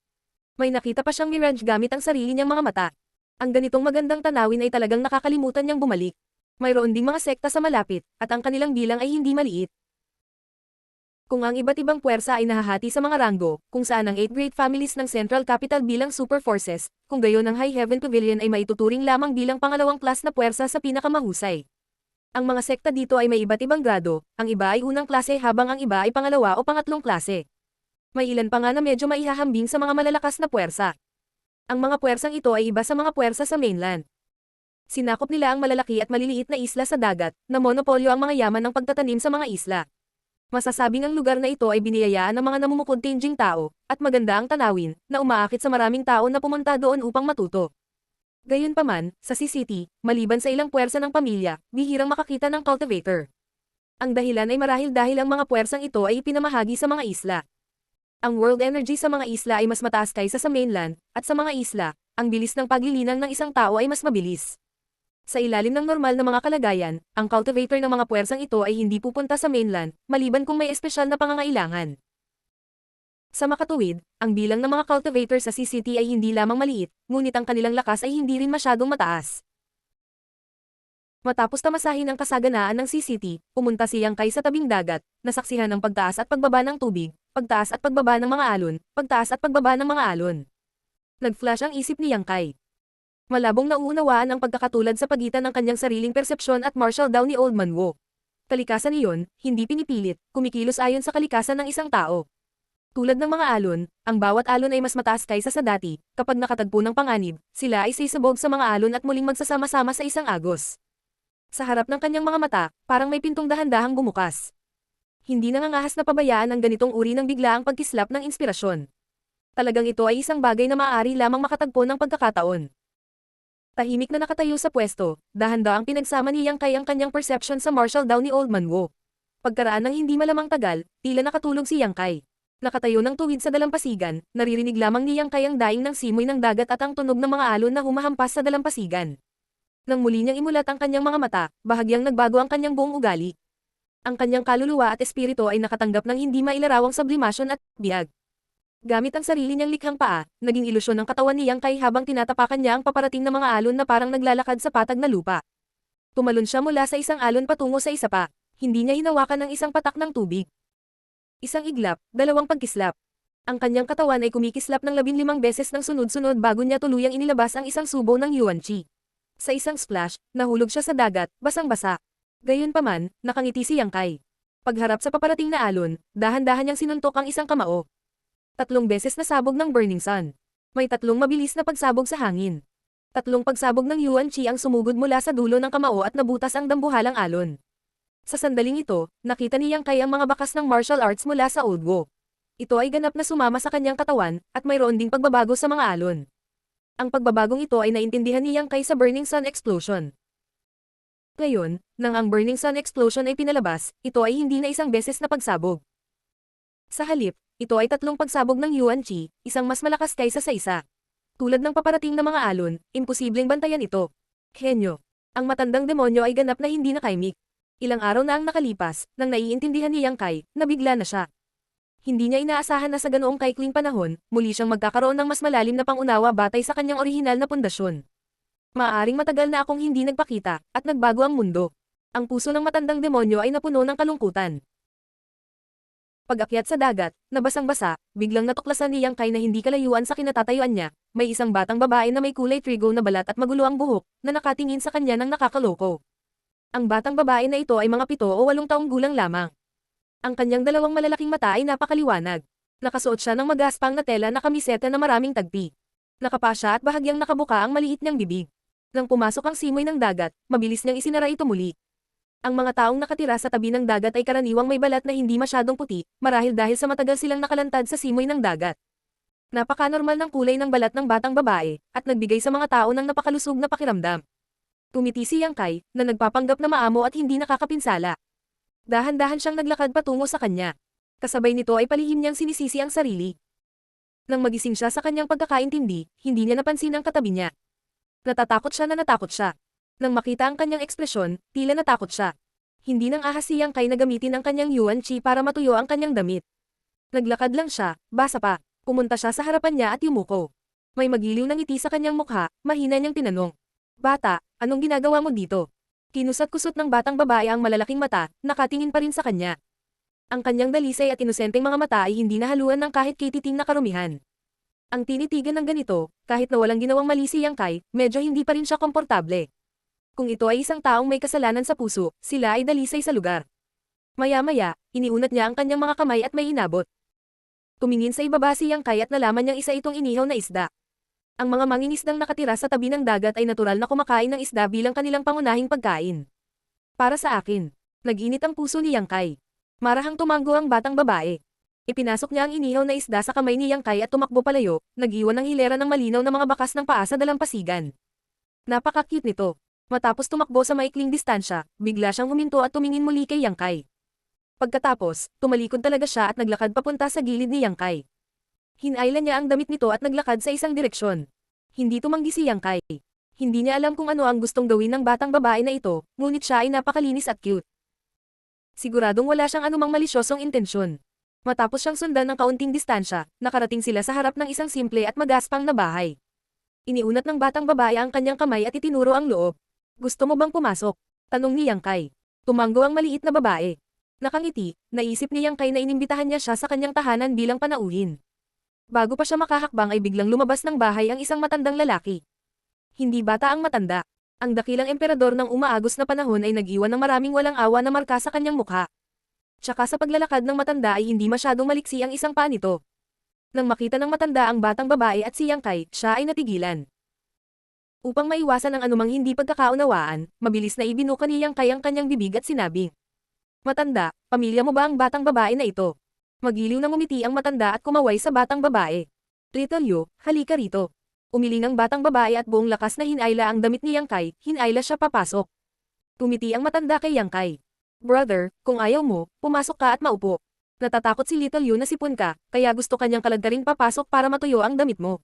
May nakita pa siyang mirage gamit ang sarili niyang mga mata. Ang ganitong magandang tanawin ay talagang nakakalimutan niyang bumalik. Mayroon ding mga sekta sa malapit, at ang kanilang bilang ay hindi maliit. Kung ang iba't ibang puwersa ay nahahati sa mga ranggo, kung saan ang 8 great families ng Central Capital bilang super forces, kung gayon ang High Heaven Pavilion ay maituturing lamang bilang pangalawang klas na puwersa sa pinakamahusay. Ang mga sekta dito ay may iba't ibang grado, ang iba ay unang klase habang ang iba ay pangalawa o pangatlong klase. May ilan pa nga na medyo maihahambing sa mga malalakas na puwersa. Ang mga puwersang ito ay iba sa mga puwersa sa mainland. Sinakop nila ang malalaki at maliliit na isla sa dagat, na monopolyo ang mga yaman ng pagtatanim sa mga isla. Masasabing ang lugar na ito ay biniyayaan ng mga namumukuntinjing tao, at maganda ang tanawin, na umaakit sa maraming tao na pumunta doon upang matuto. Gayunpaman, sa City, maliban sa ilang puwersa ng pamilya, bihirang makakita ng cultivator. Ang dahilan ay marahil dahil ang mga puwersang ito ay ipinamahagi sa mga isla. Ang world energy sa mga isla ay mas mataas kaysa sa mainland, at sa mga isla, ang bilis ng paglilinang ng isang tao ay mas mabilis. Sa ilalim ng normal na mga kalagayan, ang cultivator ng mga puwersang ito ay hindi pupunta sa mainland, maliban kung may espesyal na pangangailangan. Sa makatuwid, ang bilang ng mga cultivator sa City ay hindi lamang maliit, ngunit ang kanilang lakas ay hindi rin masyadong mataas. Matapos tamasahin ang kasaganaan ng City, pumunta si Yang Kai sa tabing dagat, nasaksihan ang pagtaas at pagbaba ng tubig, pagtaas at pagbaba ng mga alon, pagtaas at pagbaba ng mga alon. Nag-flash ang isip ni Yang Kai. Malabong nauunawaan ang pagkakatulad sa pagitan ng kanyang sariling persepsyon at martial daw ni Old Man Wo. Kalikasan niyon, hindi pinipilit, kumikilos ayon sa kalikasan ng isang tao. Tulad ng mga alon, ang bawat alon ay mas mataas kaysa sa dati, kapag nakatagpo ng panganib, sila ay sisabog sa mga alon at muling magsasama-sama sa isang agos. Sa harap ng kanyang mga mata, parang may pintong dahan-dahang bumukas. Hindi nangangahas na pabayaan ang ganitong uri ng biglaang pagkislap ng inspirasyon. Talagang ito ay isang bagay na maaari lamang makatagpo ng pagkakataon. Tahimik na nakatayo sa pwesto, dahan-daang pinagsama ni Yang Kai ang kanyang perception sa martial daw ni Old Man Wo. Pagkaraan ng hindi malamang tagal, tila nakatulog si Yang Kai. Nakatayo ng tuwid sa dalampasigan, naririnig lamang ni Yang Kai ang daing ng simoy ng dagat at ang tunog ng mga alon na humahampas sa dalampasigan. Nang muli niyang imulat ang kanyang mga mata, bahagyang nagbago ang kanyang buong ugali. Ang kanyang kaluluwa at espiritu ay nakatanggap ng hindi mailarawang sublimasyon at biyag. Gamit ang sarili niyang likhang paa, naging ilusyon ng katawan ni Yang Kai habang tinatapakan niya ang paparating na mga alon na parang naglalakad sa patag na lupa. Tumalon siya mula sa isang alon patungo sa isa pa. Hindi niya hinawakan ng isang patak ng tubig. Isang iglap, dalawang pagkislap. Ang kanyang katawan ay kumikislap ng 15 beses ng sunod-sunod bago niya tuluyang inilabas ang isang subo ng Yuan Chi. Sa isang splash, nahulog siya sa dagat, basang-basa. Gayunpaman, nakangiti si Yang Kai. Pagharap sa paparating na alon, dahan-dahan niyang sinuntok ang isang kamao. 3 beses nasabog ng Burning Sun. May 3 mabilis na pagsabog sa hangin. 3 pagsabog ng Yuan Chi ang sumugod mula sa dulo ng kamao at nabutas ang dambuhalang alon. Sa sandaling ito, nakita ni Yang Kai ang mga bakas ng martial arts mula sa Old Wo. Ito ay ganap na sumama sa kanyang katawan, at mayroon ding pagbabago sa mga alon. Ang pagbabagong ito ay naintindihan ni Yang Kai sa Burning Sun Explosion. Ngayon, nang ang Burning Sun Explosion ay pinalabas, ito ay hindi na isang beses na pagsabog. Sa halip, ito ay 3 pagsabog ng Yuan Chi, isang mas malakas kaysa sa isa. Tulad ng paparating na mga alon, imposibleng bantayan ito. Henyo. Ang matandang demonyo ay ganap na hindi nakaimik. Ilang araw na ang nakalipas, nang naiintindihan ni Yang Kai, nabigla na siya. Hindi niya inaasahan na sa ganoong kaikling panahon, muli siyang magkakaroon ng mas malalim na pangunawa batay sa kanyang orihinal na pundasyon. Maaaring matagal na akong hindi nagpakita, at nagbago ang mundo. Ang puso ng matandang demonyo ay napuno ng kalungkutan. Pag-akyat sa dagat, nabasang-basa, biglang natuklasan ni Yang Kai na hindi kalayuan sa kinatatayuan niya, may isang batang babae na may kulay trigo na balat at magulo ang buhok, na nakatingin sa kanya ng nakakaloko. Ang batang babae na ito ay mga 7 o 8 taong gulang lamang. Ang kanyang 2 malalaking mata ay napakaliwanag. Nakasuot siya ng magaspang na tela na kamiseta na maraming tagpi. Nakapa siya at bahagyang nakabuka ang maliit niyang bibig. Nang pumasok ang simoy ng dagat, mabilis niyang isinara ito muli. Ang mga taong nakatira sa tabi ng dagat ay karaniwang may balat na hindi masyadong puti, marahil dahil sa matagal silang nakalantad sa simoy ng dagat. Napaka-normal ng kulay ng balat ng batang babae, at nagbigay sa mga tao ng napakalusog na pakiramdam. Tumiti si Yang Kai, na nagpapanggap na maamo at hindi nakakapinsala. Dahan-dahan siyang naglakad patungo sa kanya. Kasabay nito ay palihim niyang sinisisi ang sarili. Nang magising siya sa kanyang pagkakaintindi, hindi niya napansin ang katabi niya. Natatakot siya na natakot siya. Nang makita ang kanyang ekspresyon, tila natakot siya. Hindi nang ahas si Yang Kai na gamitin ang kanyang Yuan Chi para matuyo ang kanyang damit. Naglakad lang siya, basa pa. Pumunta siya sa harapan niya at yumuko. May magiliw na ngiti sa kanyang mukha, mahina niyang tinanong. Bata, anong ginagawa mo dito? Kinusat-kusot ng batang babae ang malalaking mata, nakatingin pa rin sa kanya. Ang kanyang dalisay at inosenteng mga mata ay hindi nahaluan ng kahit kititing na karumihan. Ang tinitigan ng ganito, kahit na walang ginawang mali si Yang Kai, medyo hindi pa rin siya komportable. Kung ito ay isang taong may kasalanan sa puso, sila ay dalisay sa lugar. Maya-maya, iniunat niya ang kanyang mga kamay at may inabot. Tumingin sa ibaba si Yang Kai at nalaman niyang isa itong inihaw na isda. Ang mga mangingisdang nakatira sa tabi ng dagat ay natural na kumakain ng isda bilang kanilang pangunahing pagkain. Para sa akin, nag-init ang puso ni Yang Kai. Marahang tumanggo ang batang babae. Ipinasok niya ang inihaw na isda sa kamay ni Yang Kai at tumakbo palayo, nag-iwan ng hilera ng malinaw na mga bakas ng paa sa dalampasigan. Napaka-cute nito. Matapos tumakbo sa maikling distansya, bigla siyang huminto at tumingin muli kay Yang Kai. Pagkatapos, tumalikod talaga siya at naglakad papunta sa gilid ni Yang Kai. Hinailan niya ang damit nito at naglakad sa isang direksyon. Hindi tumanggi si Yang Kai. Hindi niya alam kung ano ang gustong gawin ng batang babae na ito, ngunit siya ay napakalinis at cute. Siguradong wala siyang anumang malisyosong intensyon. Matapos siyang sundan ng kaunting distansya, nakarating sila sa harap ng isang simple at magaspang na bahay. Iniunat ng batang babae ang kanyang kamay at itinuro ang loob. Gusto mo bang pumasok? Tanong ni Yang Kai. Tumanggo ang maliit na babae. Nakangiti, naisip ni Yang Kai na inimbitahan niya siya sa kanyang tahanan bilang panauhin. Bago pa siya makahakbang ay biglang lumabas ng bahay ang isang matandang lalaki. Hindi bata ang matanda. Ang dakilang emperador ng umaagos na panahon ay nag-iwan ng maraming walang awa na marka sa kanyang mukha. Tsaka sa paglalakad ng matanda ay hindi masyadong maliksi ang isang paa nito. Nang makita ng matanda ang batang babae at si Yang Kai, siya ay natigilan. Upang maiwasan ang anumang hindi pagkakaunawaan, mabilis na ibinuka ni Yang Kai ang kanyang bibig at sinabi. Matanda, pamilya mo ba ang batang babae na ito? Magiliw na ngumiti ang matanda at kumaway sa batang babae. Little Yu, halika rito. Umiling ang batang babae at buong lakas na hinayla ang damit ni Yang Kai, hinayla siya papasok. Tumiti ang matanda kay Yang Kai. Brother, kung ayaw mo, pumasok ka at maupo. Natatakot si Little Yu na sipon ka, kaya gusto kanyang kalagkaring papasok para matuyo ang damit mo.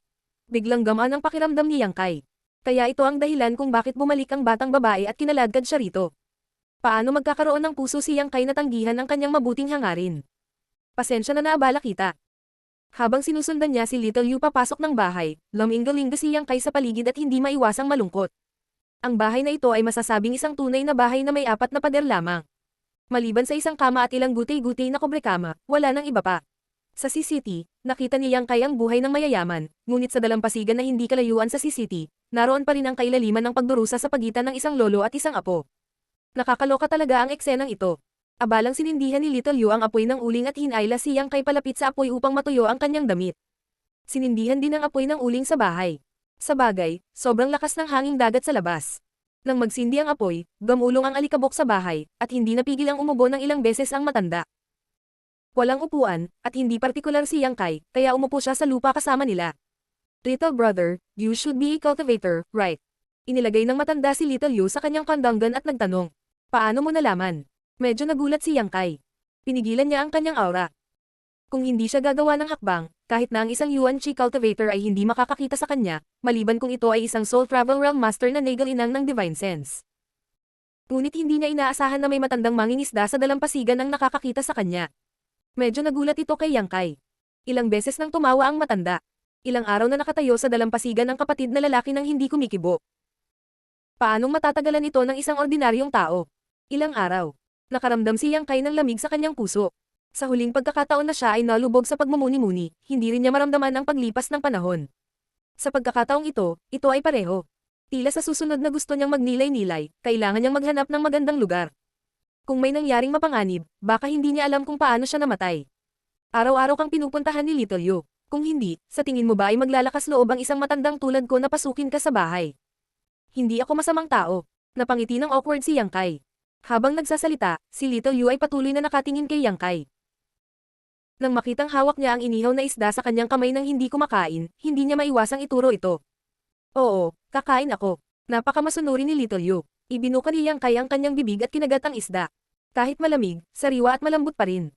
Biglang gamaan ang pakiramdam ni Yang Kai. Kaya ito ang dahilan kung bakit bumalik ang batang babae at kinaladkad siya rito. Paano magkakaroon ng puso si Yang Kai na tanggihan ang kanyang mabuting hangarin? Pasensya na naabala kita. Habang sinusundan niya si Little Yu papasok ng bahay, luminggo-linggo si Yang Kai sa paligid at hindi maiwasang malungkot. Ang bahay na ito ay masasabing isang tunay na bahay na may 4 na pader lamang. Maliban sa isang kama at ilang gutay-gutay na kobrekama, wala nang iba pa. Sa C-City, nakita ni Yang Kai ang buhay ng mayayaman, ngunit sa dalampasigan na hindi kalayuan sa C-City, naroon pa rin ang kailaliman ng pagdurusa sa pagitan ng isang lolo at isang apo. Nakakaloka talaga ang eksenang ito. Abalang sinindihan ni Little Yu ang apoy ng uling at hinayla si Yang Kai palapit sa apoy upang matuyo ang kanyang damit. Sinindihan din ang apoy ng uling sa bahay. Sa bagay, sobrang lakas ng hanging dagat sa labas. Nang magsindi ang apoy, gamulong ang alikabok sa bahay, at hindi napigil ang umubo ng ilang beses ang matanda. Walang upuan, at hindi partikular si Yang Kai, kaya umupo siya sa lupa kasama nila. Little brother, you should be a cultivator, right? Inilagay ng matanda si Little Yu sa kanyang kandanggan at nagtanong. Paano mo nalaman? Medyo nagulat si Yang Kai. Pinigilan niya ang kanyang aura. Kung hindi siya gagawa ng hakbang, kahit na ang isang Yuan Chi cultivator ay hindi makakakita sa kanya, maliban kung ito ay isang soul travel realm master na nagal-inang ng divine sense. Ngunit hindi niya inaasahan na may matandang mangingisda sa dalampasigan ang nakakakita sa kanya. Medyo nagulat ito kay Yang Kai. Ilang beses nang tumawa ang matanda. Ilang araw na nakatayo sa dalampasigan ng kapatid na lalaki nang hindi kumikibo. Paanong matatagalan ito ng isang ordinaryong tao? Ilang araw. Nakaramdam si Yang Kai ng lamig sa kanyang puso. Sa huling pagkakataon na siya ay nalubog sa pagmumuni-muni, hindi rin niya maramdaman ang paglipas ng panahon. Sa pagkakataong ito ay pareho. Tila sa susunod na gusto niyang magnilay-nilay, kailangan niyang maghanap ng magandang lugar. Kung may nangyaring mapanganib, baka hindi niya alam kung paano siya namatay. Araw-araw kang pinupuntahan ni Little Yu. Kung hindi, sa tingin mo ba ay maglalakas loob ang isang matandang tulad ko na pasukin ka sa bahay? Hindi ako masamang tao. Napangiti ng awkward si Yang Kai. Habang nagsasalita, si Little Yu ay patuloy na nakatingin kay Yang Kai. Nang makitang hawak niya ang inihaw na isda sa kanyang kamay nang hindi kumakain, hindi niya maiwasang ituro ito. Oo, kakain ako. Napakamasunuri ni Little Yu. Ibinuka ni Yang Kai ang kanyang bibig at kinagat ang isda. Kahit malamig, sariwa at malambot pa rin.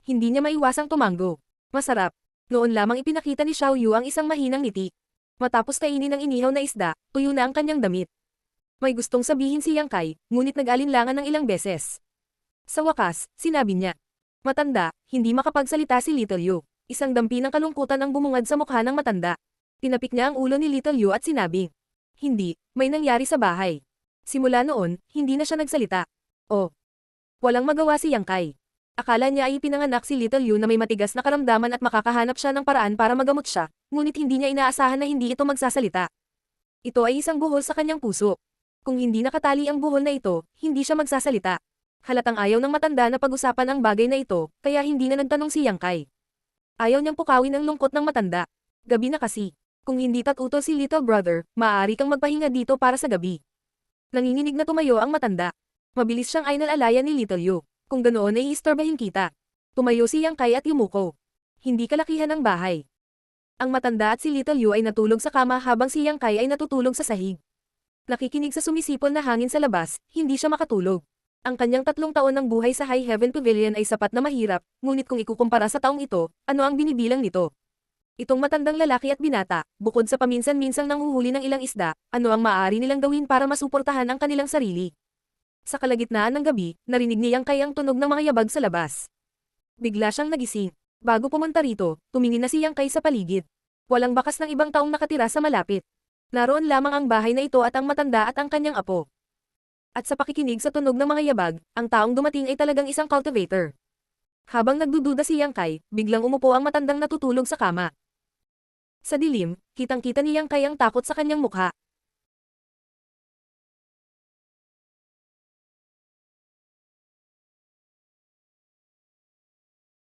Hindi niya maiwasang tumango. Masarap. Noon lamang ipinakita ni Xiao Yu ang isang mahinang ngiti. Matapos kainin ang inihaw na isda, tuyo na ang kanyang damit. May gustong sabihin si Yang Kai, ngunit nag-alinlangan ng ilang beses. Sa wakas, sinabi niya. Matanda, hindi makapagsalita si Little Yu. Isang dampi ng kalungkutan ang bumungad sa mukha ng matanda. Tinapik niya ang ulo ni Little Yu at sinabi. Hindi, may nangyari sa bahay. Simula noon, hindi na siya nagsalita. Oh. Walang magawa si Yang Kai. Akala niya ay ipinanganak si Little Yu na may matigas na karamdaman at makakahanap siya ng paraan para magamot siya, ngunit hindi niya inaasahan na hindi ito magsasalita. Ito ay isang buhol sa kanyang puso. Kung hindi nakatali ang buhol na ito, hindi siya magsasalita. Halatang ayaw ng matanda na pag-usapan ang bagay na ito, kaya hindi na nagtanong si Yang Kai. Ayaw niyang pukawin ang lungkot ng matanda. Gabi na kasi. Kung hindi tatuto si little brother, maaari kang magpahinga dito para sa gabi. Nanginginig na tumayo ang matanda. Mabilis siyang ainal-alaya ni Little Yu. Kung ganoon ay istorbahin kita. Tumayo si Yang Kai at yumuko. Hindi kalakihan ang bahay. Ang matanda at si Little Yu ay natulog sa kama habang si Yang Kai ay natutulog sa sahig. Nakikinig sa sumisipol na hangin sa labas, hindi siya makatulog. Ang kanyang 3 taon ng buhay sa High Heaven Pavilion ay sapat na mahirap, ngunit kung ikukumpara sa taong ito, ano ang binibilang nito? Itong matandang lalaki at binata, bukod sa paminsan-minsang nanghuhuli ng ilang isda, ano ang maaari nilang gawin para masuportahan ang kanilang sarili? Sa kalagitnaan ng gabi, narinig ni Yang Kai ang tunog ng mga yabag sa labas. Bigla siyang nagising. Bago pumunta rito, tumingin na si Yang Kai sa paligid. Walang bakas ng ibang taong nakatira sa malapit. Naroon lamang ang bahay na ito at ang matanda at ang kanyang apo. At sa pakikinig sa tunog ng mga yabag, ang taong dumating ay talagang isang cultivator. Habang nagdududa si Yang Kai, biglang umupo ang matandang natutulog sa kama. Sa dilim, kitang-kita ni Yang Kai ang takot sa kanyang mukha.